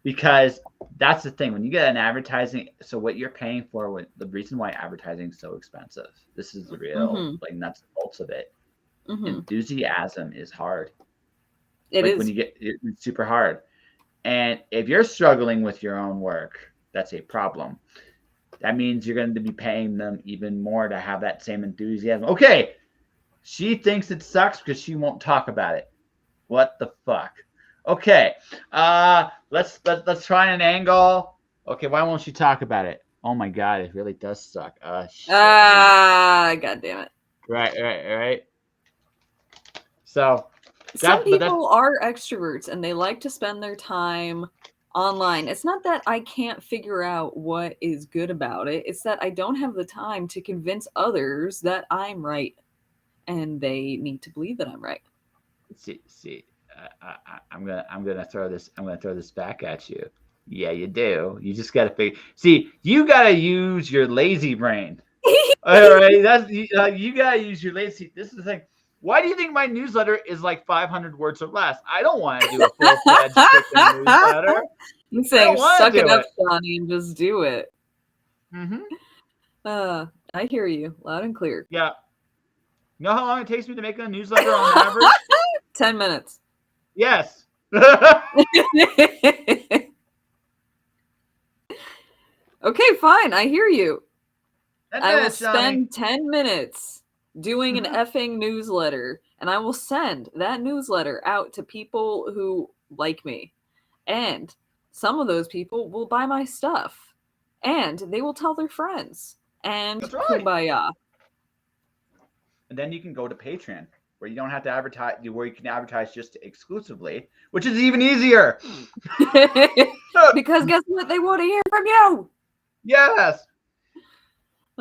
Because that's the thing when you get an advertising. So what you're paying for, what the reason why advertising is so expensive. This is the real Mm-hmm. like nuts and bolts of it. Mm-hmm. Enthusiasm is hard. It Like when is. you get it's super hard. And if you're struggling with your own work, that's a problem. That means you're going to be paying them even more to have that same enthusiasm. Okay, she thinks it sucks because she won't talk about it. What the fuck? Okay, let's try an angle. Okay, why won't she talk about it? Oh my god, it really does suck. Shit. Ah, God damn it. Right. So Some that's people are extroverts and they like to spend their time online. It's not that I can't figure out what is good about it. It's that I don't have the time to convince others that I'm right and they need to believe that I'm right. see. I'm gonna throw this back at you. Yeah, you do. You just gotta figure. See, you gotta use your lazy brain. All right, you gotta use your lazy. This is the thing. Why do you think my newsletter is like 500 words or less? I don't want to do a full fledged freaking newsletter. I'm I saying don't want suck to it do up, it. Johnny, and just do it. Hmm. I hear you loud and clear. Yeah. You know how long it takes me to make a newsletter on average? 10 minutes. Yes. 10 Okay, fine. I hear you. I will minutes, Johnny. spend 10 minutes doing an Hmm. effing newsletter, and I will send that newsletter out to people who like me. And some of those people will buy my stuff, and they will tell their friends. And That's right. kumbaya. And then you can go to Patreon, where you don't have to advertise, where you can advertise just exclusively, which is even easier. Because guess what? They want to hear from you. Yes.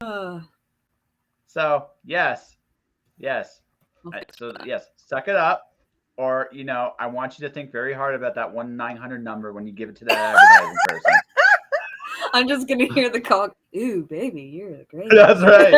Uh, So yes. I'll think So about yes, suck it up, or I want you to think very hard about that 1-900 number when you give it to that advertising person. I'm just gonna hear the call. Ooh, baby, you're the That's greatest. right.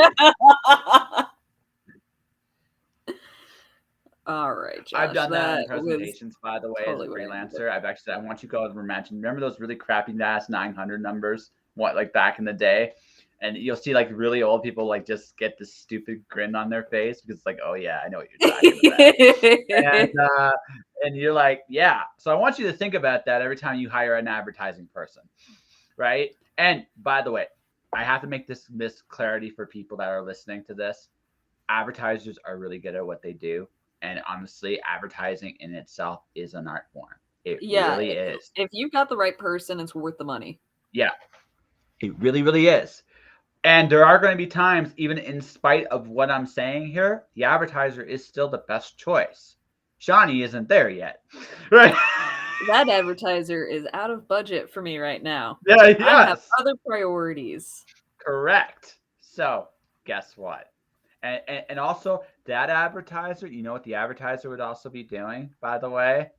All right, I've Josh. done that in That was presentations, by the way, as a totally what I needed. freelancer. I've actually, I want you to go and imagine. Remember those really crappy ass 900 numbers? What, like back in the day? And you'll see like really old people like just get this stupid grin on their face because it's like, oh yeah, I know what you're talking about. And and you're like, yeah. So I want you to think about that every time you hire an advertising person, right? And by the way, I have to make this clarity for people that are listening to this. Advertisers are really good at what they do, and honestly, advertising in itself is an art form. It Yeah, really is. if you've got the right person, it's worth the money. Yeah, it really is. And there are going to be times, even in spite of what I'm saying here, the advertiser is still the best choice. Shani isn't there yet, right? That advertiser is out of budget for me right now. Yeah, I have yes, other priorities. correct. So, guess what? And also, that advertiser, you know what the advertiser would also be doing, by the way?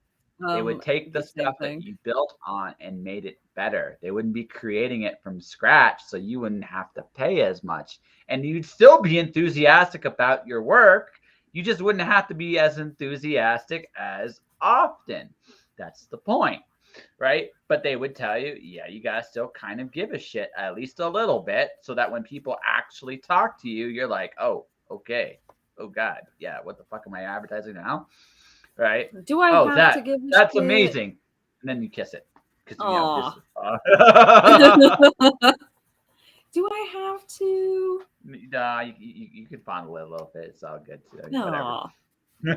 They would take the The same stuff that thing. you built on and made it better. They wouldn't be creating it from scratch, so you wouldn't have to pay as much. And you'd still be enthusiastic about your work. You just wouldn't have to be as enthusiastic as often. That's the point, right? But they would tell you, yeah, you got to still kind of give a shit at least a little bit so that when people actually talk to you, you're like, oh, okay. Oh, God. Yeah, what the fuck am I advertising now? Right? Do I Oh, have to give a that's shit? amazing. And then you kiss it because this Aw. is. Do I have to? Nah, you can fondle it a little bit. It's all good too. Whatever. No.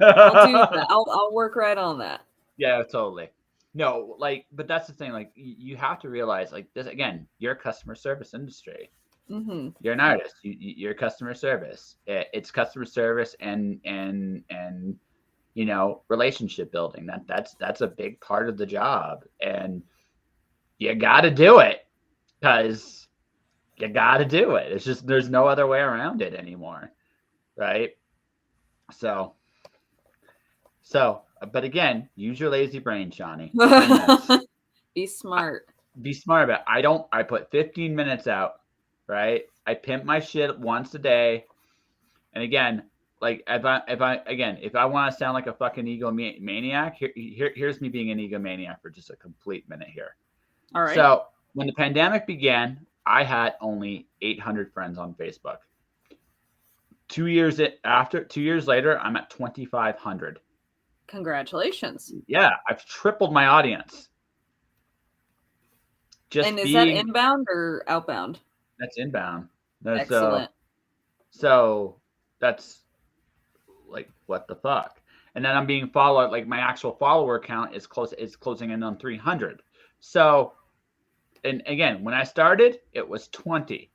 I'll do that. I'll work right on that. Yeah, totally. No, like, but that's the thing. Like, you have to realize, like, this again. You're a customer service industry. Mm-hmm. You're an artist. You're customer service. It's customer service and relationship building. That's a big part of the job, and you got to do it because you got to do it. It's just there's no other way around it anymore, right? So But again, use your lazy brain, Shani. 10 minutes. Be smart. Be smart about it. I put 15 minutes out, right? I pimp my shit once a day. And again, like if I want to sound like a fucking egomaniac, here's me being an egomaniac for just a complete minute here. All right. So when the pandemic began, I had only 800 friends on Facebook. 2 years later, I'm at 2,500. Congratulations. Yeah, I've tripled my audience. And is that inbound or outbound? That's inbound. Excellent. So that's like, what the fuck? And then I'm being followed, like my actual follower count is closing in on 300. So, and again, when I started, it was 20.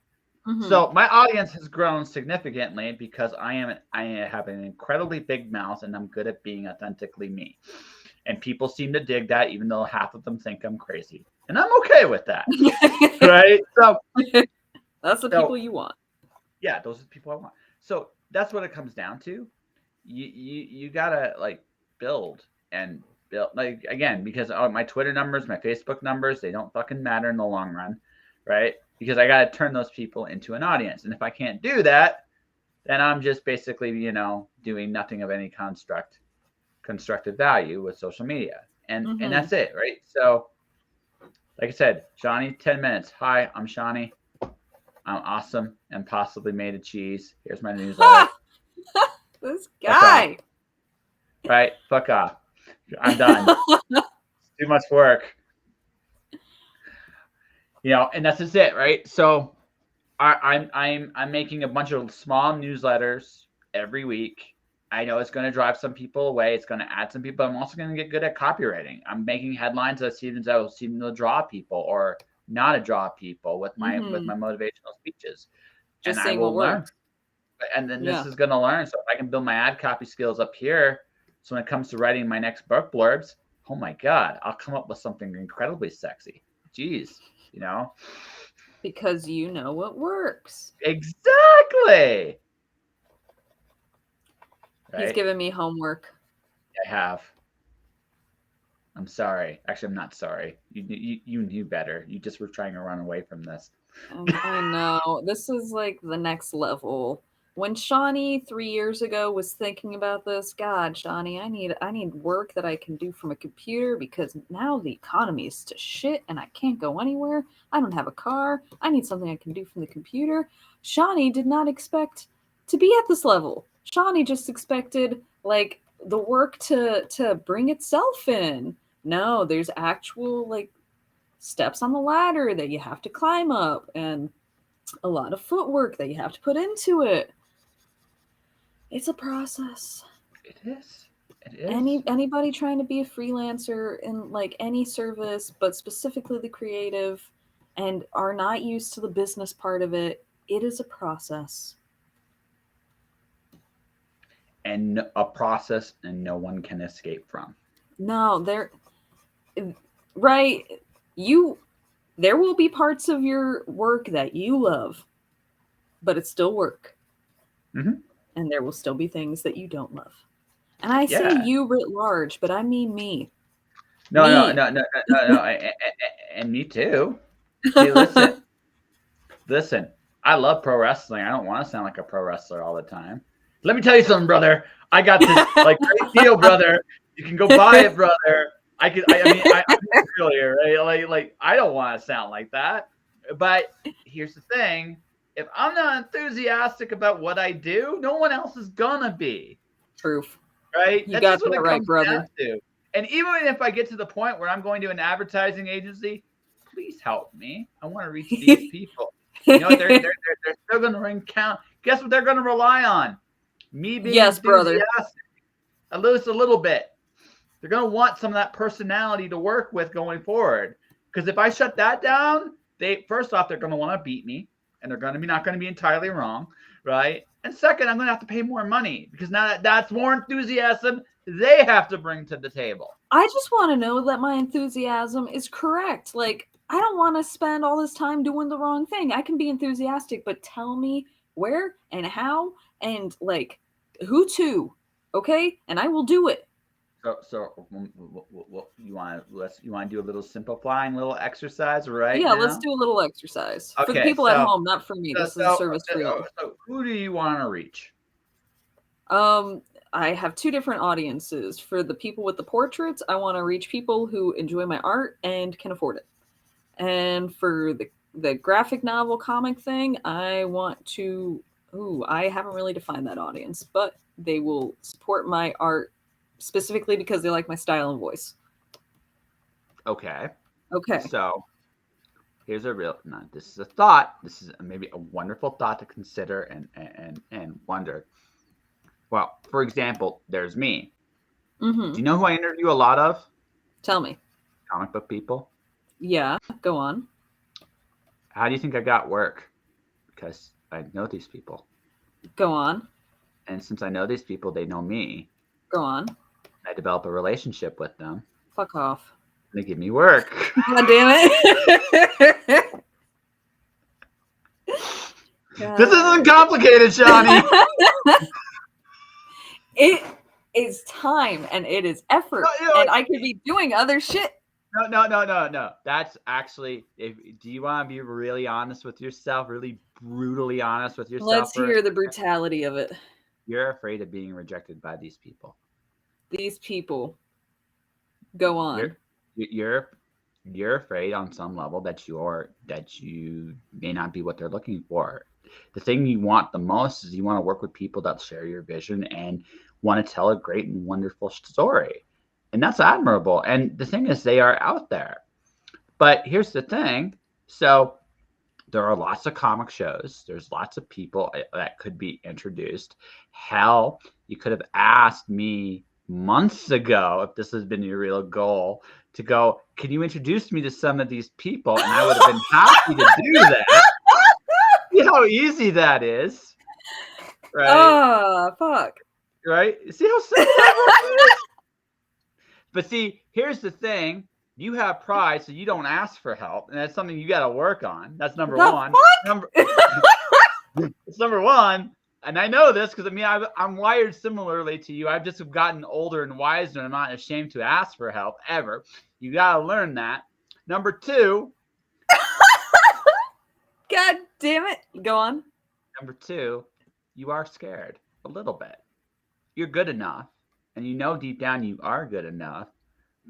So my audience has grown significantly because I have an incredibly big mouth and I'm good at being authentically me. And people seem to dig that, even though half of them think I'm crazy. And I'm okay with that. Right? So that's the people you want. Yeah, those are the people I want. So that's what it comes down to. You gotta like build, like, again, because my Twitter numbers, my Facebook numbers, they don't fucking matter in the long run, right? Because I gotta turn those people into an audience. And if I can't do that, then I'm just basically, doing nothing of any constructive value with social media. And that's it, right? So like I said, Shani, 10 minutes. Hi, I'm Shani. I'm awesome and possibly made of cheese. Here's my newsletter. This guy. Right? Fuck off. I'm done. Too much work. And that's just it, right? So I'm making a bunch of small newsletters every week. I know it's going to drive some people away. It's going to add some people. I'm also going to get good at copywriting. I'm making headlines that seem to draw people or not to draw people with my motivational speeches. Just saying what works. And then this is going to learn. So if I can build my ad copy skills up here, so when it comes to writing my next book blurbs, oh my God, I'll come up with something incredibly sexy. Jeez, Because you know what works. Exactly. Right? He's given me homework. I have. I'm sorry. Actually, I'm not sorry. You knew better. You just were trying to run away from this. I know. This is like the next level. When Shani 3 years ago was thinking about this, God, Shani, I need work that I can do from a computer because now the economy is to shit and I can't go anywhere. I don't have a car. I need something I can do from the computer. Shani did not expect to be at this level. Shani just expected like the work to bring itself in. No, there's actual like steps on the ladder that you have to climb up and a lot of footwork that you have to put into it. It's a process. It is. It is. Anybody trying to be a freelancer in like any service, but specifically the creative, and are not used to the business part of it, it is a process. And a process and no one can escape from. No, there will be parts of your work that you love, but it's still work. Mm-hmm. And there will still be things that you don't love. And I say you writ large, but I mean me. No. And me too. Hey, listen. I love pro wrestling. I don't want to sound like a pro wrestler all the time. Let me tell you something, brother. I got this like great deal, brother. You can go buy it, brother. I'm earlier, right? Like I don't want to sound like that. But here's the thing. If I'm not enthusiastic about what I do, no one else is gonna be. Proof. Right? You got that right, brother. And even if I get to the point where I'm going to an advertising agency, please help me. I want to reach these people. They're still gonna ring count. Guess what they're gonna rely on? Me being enthusiastic. Brother. At least a little bit. They're gonna want some of that personality to work with going forward. Because if I shut that down, first off, they're gonna want to beat me. And they're not going to be entirely wrong, right? And second, I'm going to have to pay more money because now that's more enthusiasm they have to bring to the table. I just want to know that my enthusiasm is correct. Like, I don't want to spend all this time doing the wrong thing. I can be enthusiastic, but tell me where and how and like who to, okay? And I will do it. You want to do a little simplifying little exercise right Yeah, let's now? do a little exercise for the Okay, people at home, not for me. This is a service for y'all. so who do you want to reach? Um, I have two different audiences. For the people with the portraits, I want to reach people who enjoy my art and can afford it. And for the graphic novel comic thing, I want to. Ooh, I haven't really defined that audience, but they will support my art specifically because they like my style and voice. Okay, Okay. so here's a real. No, this is a thought. This is maybe a wonderful thought to consider and wonder. Well, for example, there's me. Do Mm-hmm. you know who I interview a lot of? Tell me. Comic book people. Yeah, go on. How do you think I got work? Because I know these people. Go on. And since I know these people, they know me. Go on. I develop a relationship with them. Fuck off. They give me work. God damn it. This isn't complicated, Shani. It is time and it is effort, and I could be doing other shit. No. That's actually, do you want to be really honest with yourself, really brutally honest with yourself? Let's hear the brutality of it. You're afraid of being rejected by these people. These people. Go on. You're afraid on some level that you may not be what they're looking for. The thing you want the most is you want to work with people that share your vision and want to tell a great and wonderful story. And that's admirable. And the thing is, they are out there. But here's the thing. So there are lots of comic shows. There's lots of people that could be introduced. Hell, you could have asked me months ago, if this has been your real goal, to go, can you introduce me to some of these people? And I would have been happy to do that. You know how easy that is. Right? Oh, fuck. Right? See how simple that is? But see, here's the thing. You have pride, so you don't ask for help. And that's something you got to work on. That's number one. It's number one. And I know this because, I mean, I'm wired similarly to you. I've just gotten older and wiser, and I'm not ashamed to ask for help, ever. You got to learn that. Number two. God damn it. Go on. Number two, you are scared a little bit. You're good enough, and you know deep down you are good enough,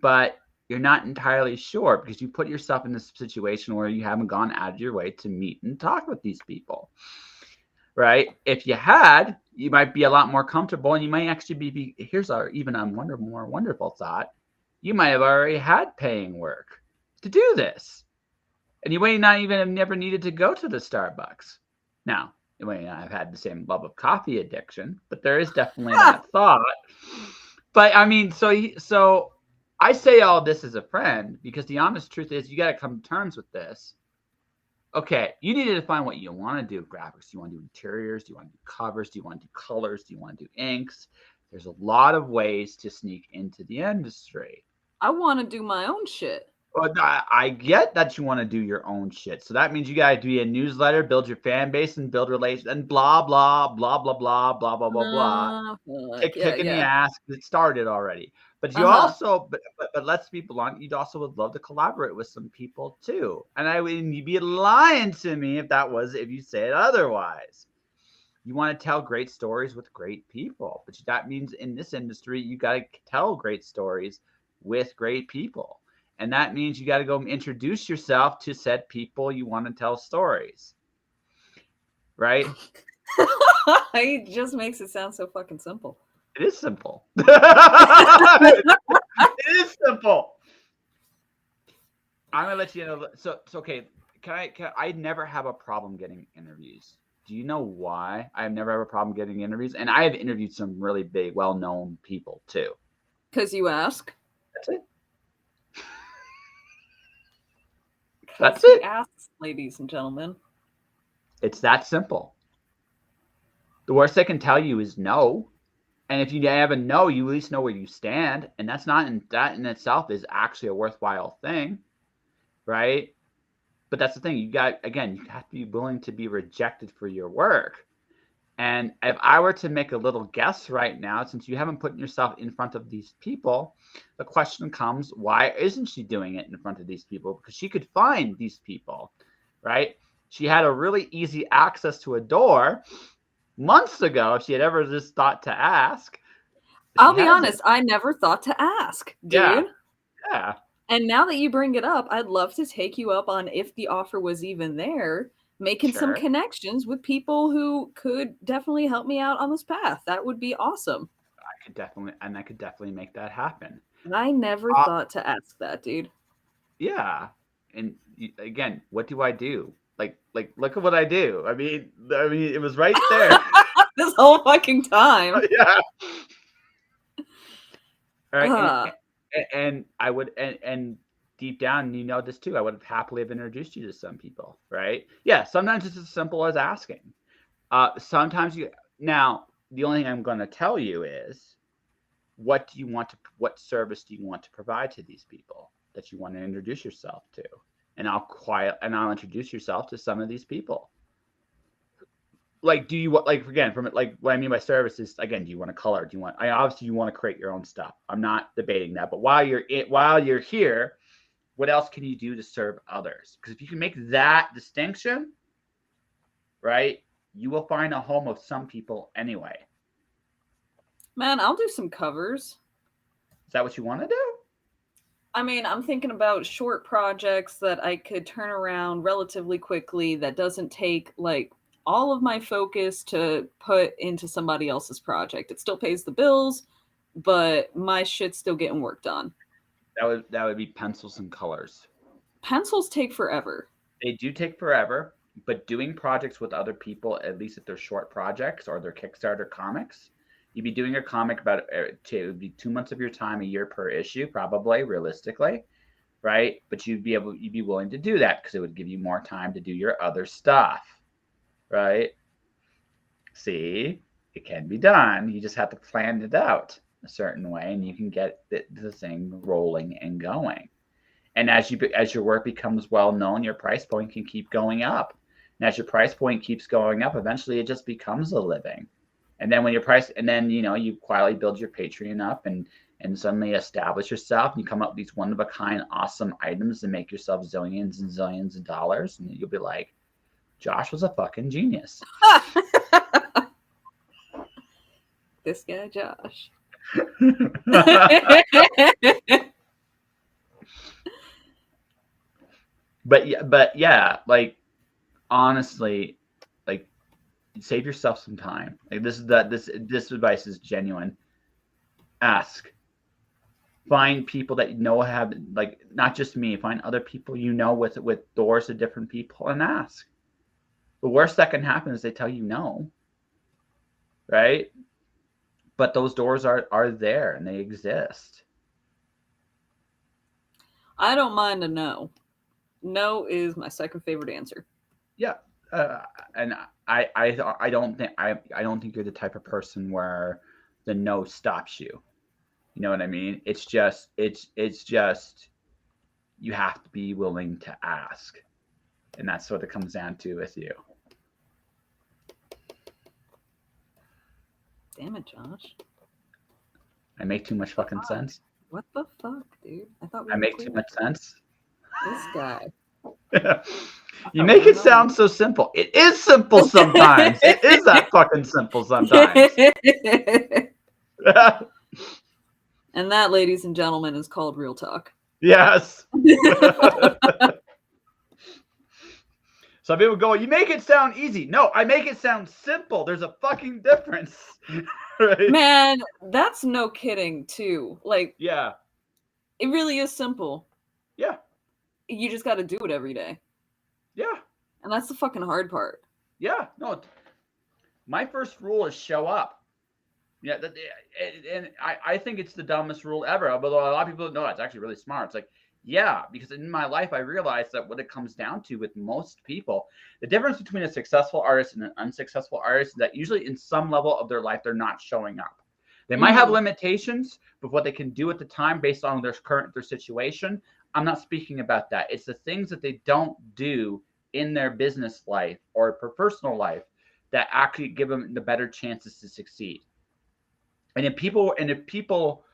but you're not entirely sure because you put yourself in this situation where you haven't gone out of your way to meet and talk with these people. Right? If you had, you might be a lot more comfortable, and you might actually be here's even a more wonderful thought. You might have already had paying work to do this. And you may not even have never needed to go to the Starbucks. Now, you may not have had the same love of coffee addiction, but there is definitely that thought. But I mean, so I say all this as a friend because the honest truth is you got to come to terms with this. Okay, you need to define what you want to do with graphics. Do you want to do interiors? Do you want to do covers? Do you want to do colors? Do you want to do inks? There's a lot of ways to sneak into the industry. I want to do my own shit. Well, I get that you want to do your own shit. So that means you got to do a newsletter, build your fan base, and build relations, and blah, blah, blah, blah, blah, blah, blah, blah, blah. Kick in the ass because it started already. But you also, but let's be blunt, you'd also would love to collaborate with some people too. And you'd be lying to me if you say it otherwise. You want to tell great stories with great people. But that means in this industry, you got to tell great stories with great people. And that means you got to go introduce yourself to said people you want to tell stories. Right? It just makes it sound so fucking simple. It is simple. It is simple. I'm going to let you know. So okay. I never have a problem getting interviews. Do you know why I've never had a problem getting interviews? And I have interviewed some really big, well-known people too. Because you ask. That's it. That's it. Asks, ladies and gentlemen. It's that simple. The worst they can tell you is no. And if you have a no, you at least know where you stand. And that in itself is actually a worthwhile thing. Right? But that's the thing. You have to be willing to be rejected for your work. And if I were to make a little guess right now, since you haven't put yourself in front of these people, the question comes, why isn't she doing it in front of these people? Because she could find these people, right? She had a really easy access to a door months ago if she had ever just thought to ask. I'll She be hasn't. honest, I never thought to ask, Yeah, dude. yeah, And now that you bring it up, I'd love to take you up on, if the offer was even there, making some sure. connections with people who could definitely help me out on this path. That would be awesome. I could definitely make that happen. And I never Uh, thought to ask that, dude. yeah, and again, what do I do? Look at what I do. I mean, it was right there. This whole fucking time. Yeah. All right, Uh, and I would and deep down, you know this too. I would have happily have introduced you to some people, right? Yeah, sometimes it's as simple as asking. Sometimes you now the only thing I'm going to tell you is what service do you want to provide to these people that you want to introduce yourself to, and I'll introduce yourself to some of these people. Like, do you want, like, again, from it, like, what I mean by service is, again, do you want to color? Do you want, I obviously you want to create your own stuff. I'm not debating that, but while you're here, what else can you do to serve others? Because if you can make that distinction, right, you will find a home with some people anyway. man, I'll do some covers. Is that what you want to do? I mean, I'm thinking about short projects that I could turn around relatively quickly that doesn't take like all of my focus to put into somebody else's project. It still pays the bills, but my shit's still getting worked on. That would be pencils and colors. Pencils take forever. They do take forever, but doing projects with other people, at least if they're short projects or they're Kickstarter comics, you'd be doing a comic about it would be 2 months of your time, a year per issue, probably realistically, right? But you'd be willing to do that because it would give you more time to do your other stuff, right? See, it can be done. You just have to plan it out a certain way, and you can get the thing rolling and going. And as your work becomes well known, your price point can keep going up. And as your price point keeps going up, eventually it just becomes a living. And then when your price, and then you quietly build your Patreon up and suddenly establish yourself, and you come up with these one of a kind, awesome items and make yourself zillions and zillions of dollars, and you'll be like, Josh was a fucking genius. This guy, Josh. But yeah, like, honestly, like, save yourself some time. Like, this advice is genuine. Ask. Find people that have, like, not just me. Find other people with doors to different people and ask. The worst that can happen is they tell you no, right? But those doors are there and they exist. I don't mind a no. No is my second favorite answer. Yeah, and I don't think you're the type of person where the no stops you. You know what I mean? It's just you have to be willing to ask, and that's what it comes down to with you. Damn it, Josh. I make too much fucking sense. What the fuck, dude? I thought we I were make clear. too much sense. This guy. You make it sound so simple. It is simple sometimes. It is that fucking simple sometimes. And that, ladies and gentlemen, is called real talk. Yes. Some people go, you make it sound easy. No, I make it sound simple. There's a fucking difference. Right? Man, that's no kidding, too. Like, Yeah. it really is simple. Yeah. You just got to do it every day. Yeah. And that's the fucking hard part. Yeah. No, my first rule is show up. Yeah. And I think it's the dumbest rule ever. Although a lot of people know it's actually really smart. It's like, yeah, because in my life, I realized that what it comes down to with most people, the difference between a successful artist and an unsuccessful artist is that usually in some level of their life, they're not showing up. They might have limitations, but what they can do at the time based on their situation, I'm not speaking about that. It's the things that they don't do in their business life or personal life that actually give them the better chances to succeed. And if people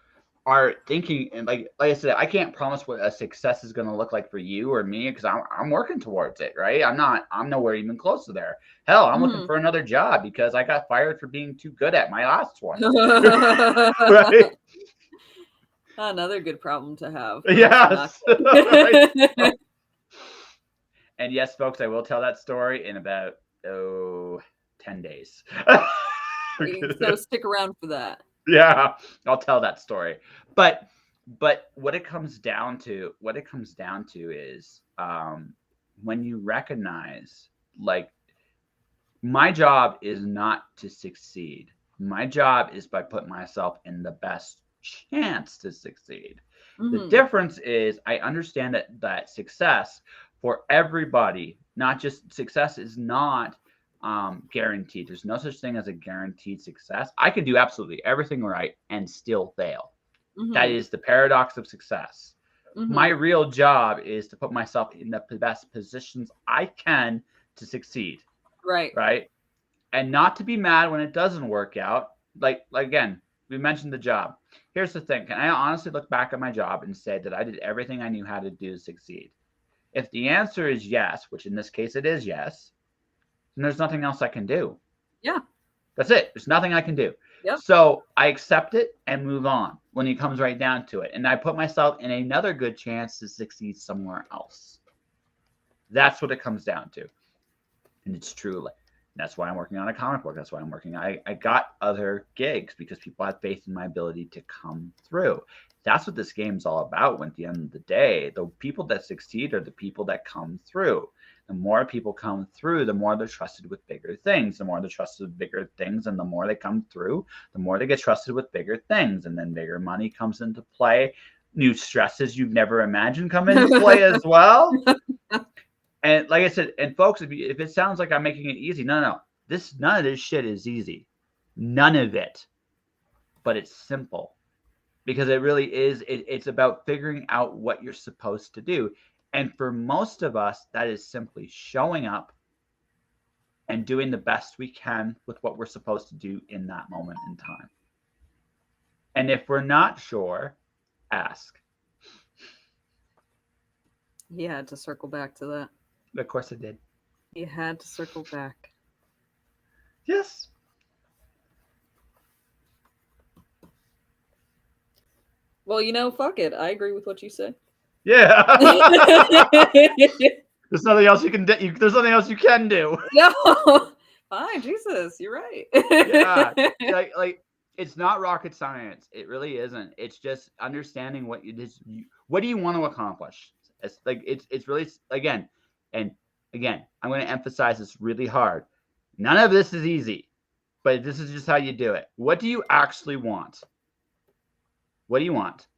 are thinking, and like I said, I can't promise what a success is going to look like for you or me because I'm working towards it, right? I'm nowhere even close to there. Hell, I'm looking for another job because I got fired for being too good at my last one. Right? Another good problem to have. Yes. Right? And yes, folks, I will tell that story in about 10 days. So stick around for that. Yeah, I'll tell that story. But what it comes down to is when you recognize, like, my job is not to succeed. My job is by putting myself in the best chance to succeed. The difference is I understand that success for everybody, not just success, is not guaranteed. There's no such thing as a guaranteed success. I can do absolutely everything right and still fail. That is the paradox of success. My real job is to put myself in the best positions I can to succeed. Right. And not to be mad when it doesn't work out. Like again, we mentioned the job. Here's the thing. Can I honestly look back at my job and say that I did everything I knew how to do to succeed? If the answer is yes, which in this case it is yes, then there's nothing else I can do. Yeah. That's it. There's nothing I can do. Yep. So I accept it and move on when it comes right down to it. And I put myself in another good chance to succeed somewhere else. That's what it comes down to. And it's true. That's why I'm working on a comic book. That's why I'm working. I got other gigs because people had faith in my ability to come through. That's what this game's all about. When at the end of the day, the people that succeed are the people that come through. The more people come through, the more they're trusted with bigger things. The more they're trusted with bigger things, and the more they come through, the more they get trusted with bigger things. And then bigger money comes into play. New stresses you've never imagined come into play as well. And like I said, and folks, if it sounds like I'm making it easy, no. None of this shit is easy. None of it. But it's simple. Because it really is, it's about figuring out what you're supposed to do. And for most of us, that is simply showing up and doing the best we can with what we're supposed to do in that moment in time. And if we're not sure, ask. You had to circle back to that. Of course I did. You had to circle back. Yes. Well, fuck it. I agree with what you say. Yeah. There's nothing else you can do. There's nothing else you can do. No. Fine, Jesus, you're right. Yeah. Like it's not rocket science. It really isn't. It's just understanding what do you want to accomplish. It's really, again, I'm going to emphasize this really hard. None of this is easy, but this is just how you do it. What do you actually want? What do you want?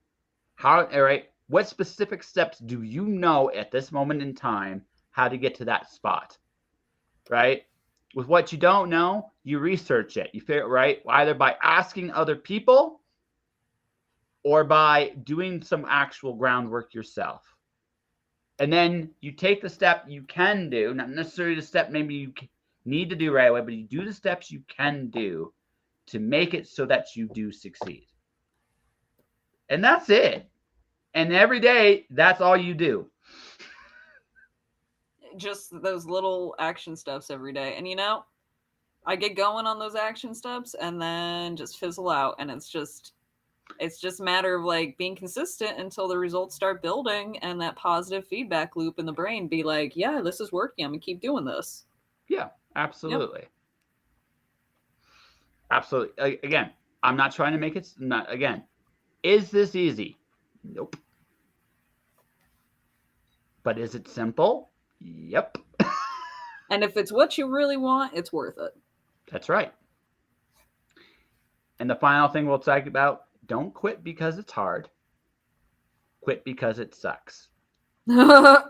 All right. What specific steps do you know at this moment in time how to get to that spot? Right? With what you don't know, you research it. You figure it, right? Either by asking other people or by doing some actual groundwork yourself. And then you take the step you can do, not necessarily the step maybe you need to do right away, but you do the steps you can do to make it so that you do succeed. And that's it. And every day, that's all you do. Just those little action steps every day. And I get going on those action steps and then just fizzle out. And it's just a matter of like being consistent until the results start building and that positive feedback loop in the brain be like, yeah, this is working. I'm going to keep doing this. Yeah, absolutely. Yep. Absolutely. Again, I'm not trying to make it, is this easy? Nope. But is it simple? Yep. And if it's what you really want, it's worth it. That's right. And the final thing we'll talk about, don't quit because it's hard. Quit because it sucks. Now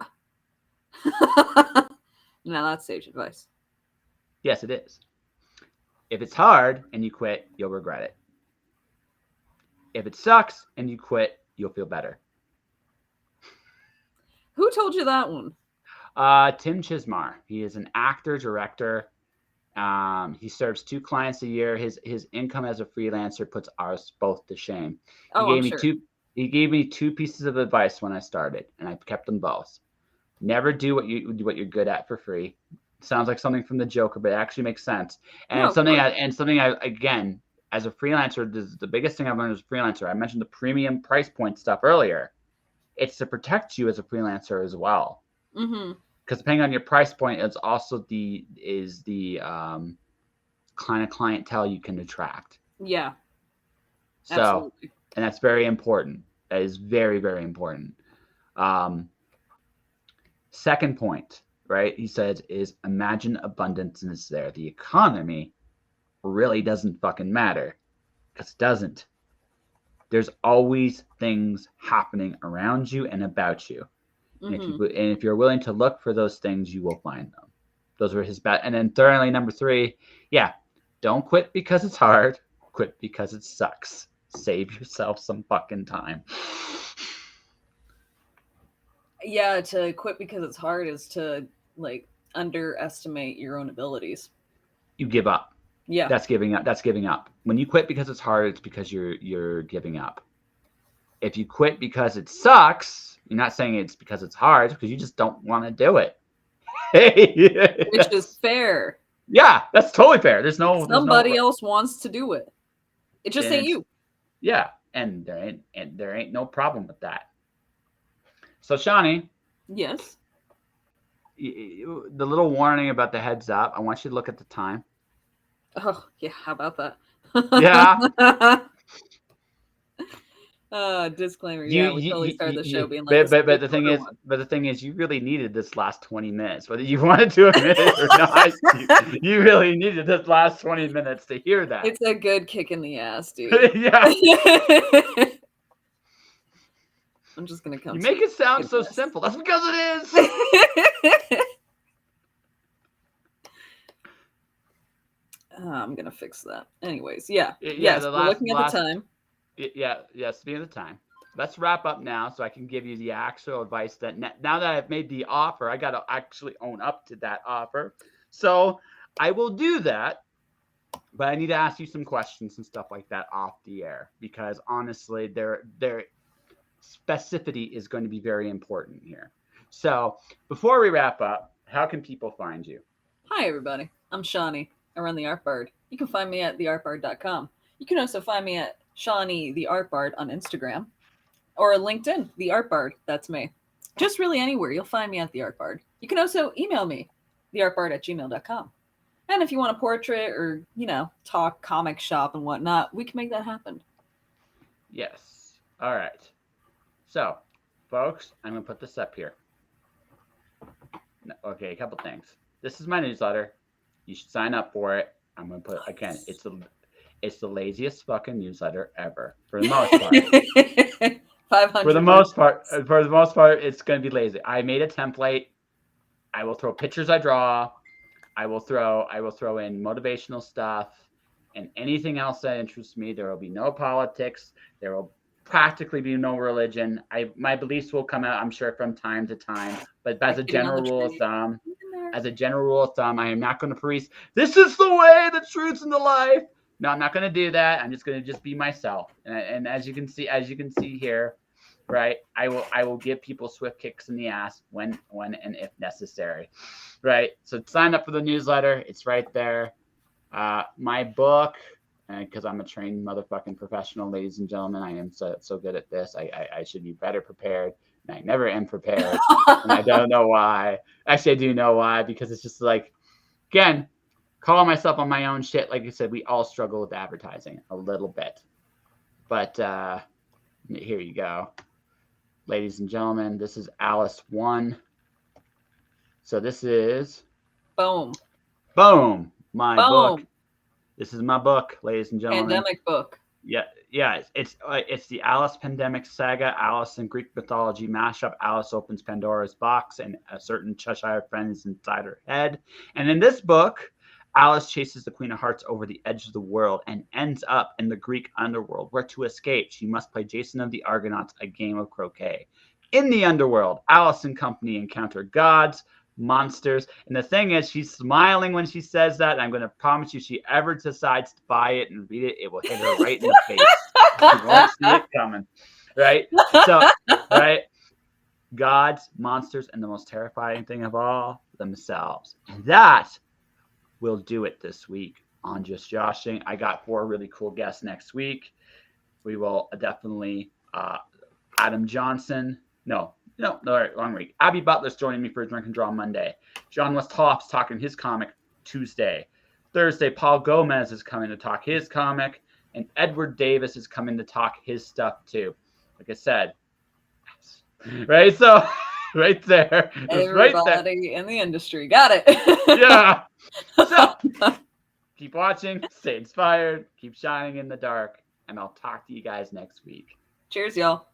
that's sage advice. Yes, it is. If it's hard and you quit, you'll regret it. If it sucks and you quit, you'll feel better. Who told you that one? Tim Chismar. He is an actor, director, He serves 2 clients a year. His income as a freelancer puts ours both to shame. He Oh, I'm gave me sure. he gave me 2 pieces of advice when I started, and I kept them both. Never do what you're good at for free. Sounds like something from the Joker, but it actually makes sense. And No, it's of course. something I again, as a freelancer, the biggest thing I've learned as a freelancer. I mentioned the premium price point stuff earlier. It's to protect you as a freelancer as well. Mm-hmm. Because depending on your price point, it's also the kind of clientele you can attract. Yeah, So, absolutely. and that's very important. That is very, very important. Um, Second point, right? He said, is imagine abundance is there. The economy really doesn't fucking matter because it doesn't. There's always things happening around you and about you. And Mm-hmm. if you're willing to look for those things, you will find them. Those were his best. And then thirdly, number 3, yeah, don't quit because it's hard. Quit because it sucks. Save yourself some fucking time. Yeah, to quit because it's hard is to like underestimate your own abilities. You give up. Yeah. That's giving up. That's giving up. When you quit because it's hard, it's because you're giving up. If you quit because it sucks, you're not saying it's because it's hard, because you just don't want to do it. Which is fair. Yeah, that's totally fair. Somebody else wants to do it. It just ain't you. Yeah, and there ain't no problem with that. So Shani, Yes. the little warning about the heads up, I want you to look at the time. Oh, yeah, how about that? Yeah. Disclaimer. Yeah, we totally started the show being like, but the thing is, you really needed this last 20 minutes, whether you wanted to admit it or not. You really needed this last 20 minutes to hear that. It's a good kick in the ass, dude. Yeah. I'm just gonna come. You make it sound so simple. That's because it is. I'm gonna fix that. Anyways, yeah. Yes, we're looking at the time. Speaking of the time, let's wrap up now so I can give you the actual advice that now that I've made the offer, I got to actually own up to that offer. So I will do that, but I need to ask you some questions and stuff like that off the air, because honestly, their specificity is going to be very important here. So before we wrap up, how can people find you? Hi, everybody. I'm Shani. I run the Art Bard. You can find me at theartbard.com. You can also find me at Shani the Art Bard on Instagram or LinkedIn, the Art Bard. That's me. Just really anywhere, you'll find me at the Art Bard. You can also email me, theartbard@gmail.com. And if you want a portrait or, talk comic shop and whatnot, we can make that happen. Yes. All right. So, folks, I'm going to put this up here. Okay, a couple things. This is my newsletter. You should sign up for it. I'm going to put, again, it's the laziest fucking newsletter ever, for the most part. 500. For the most part, it's going to be lazy. I made a template. I will throw pictures I draw. I will throw in motivational stuff and anything else that interests me. There will be no politics. There will practically be no religion. My beliefs will come out, I'm sure, from time to time. But as a general rule of thumb, I am not going to preach, this is the way, the truth, and the life. No, I'm not going to do that. I'm just going to be myself. And as you can see here, right, I will give people swift kicks in the ass when and if necessary, right? So sign up for the newsletter. It's right there. My book, because I'm a trained motherfucking professional, ladies and gentlemen, I am so good at this. I should be better prepared, and I never am prepared. And I don't know why. Actually, I do know why, because it's just like, again, calling myself on my own shit. Like I said, we all struggle with advertising a little bit. But here you go. Ladies and gentlemen, this is Alice 1. So this is... Boom. My book. This is my book, ladies and gentlemen. Pandemic book. Yeah. It's the Alice Pandemic Saga, Alice in Greek mythology mashup. Alice opens Pandora's box, and a certain Cheshire friend is inside her head. And in this book, Alice chases the Queen of Hearts over the edge of the world and ends up in the Greek underworld, where to escape, she must play Jason of the Argonauts a game of croquet. In the underworld, Alice and company encounter gods, monsters. And the thing is, she's smiling when she says that. And I'm going to promise you, she ever decides to buy it and read it, it will hit her right in the face. She won't see it coming. Right? So, right? Gods, monsters, and the most terrifying thing of all, themselves. And that will do it this week on Just Joshing. I got 4 really cool guests next week. We will definitely Adam Johnson. No, wrong week. Abby Butler's joining me for a drink and draw Monday. John Westhoff's talking his comic Tuesday. Thursday, Paul Gomez is coming to talk his comic, and Edward Davis is coming to talk his stuff too. Like I said, right? So, right there. Everybody in the industry. Got it. Yeah. So, keep watching, stay inspired, keep shining in the dark, and I'll talk to you guys next week. Cheers, y'all.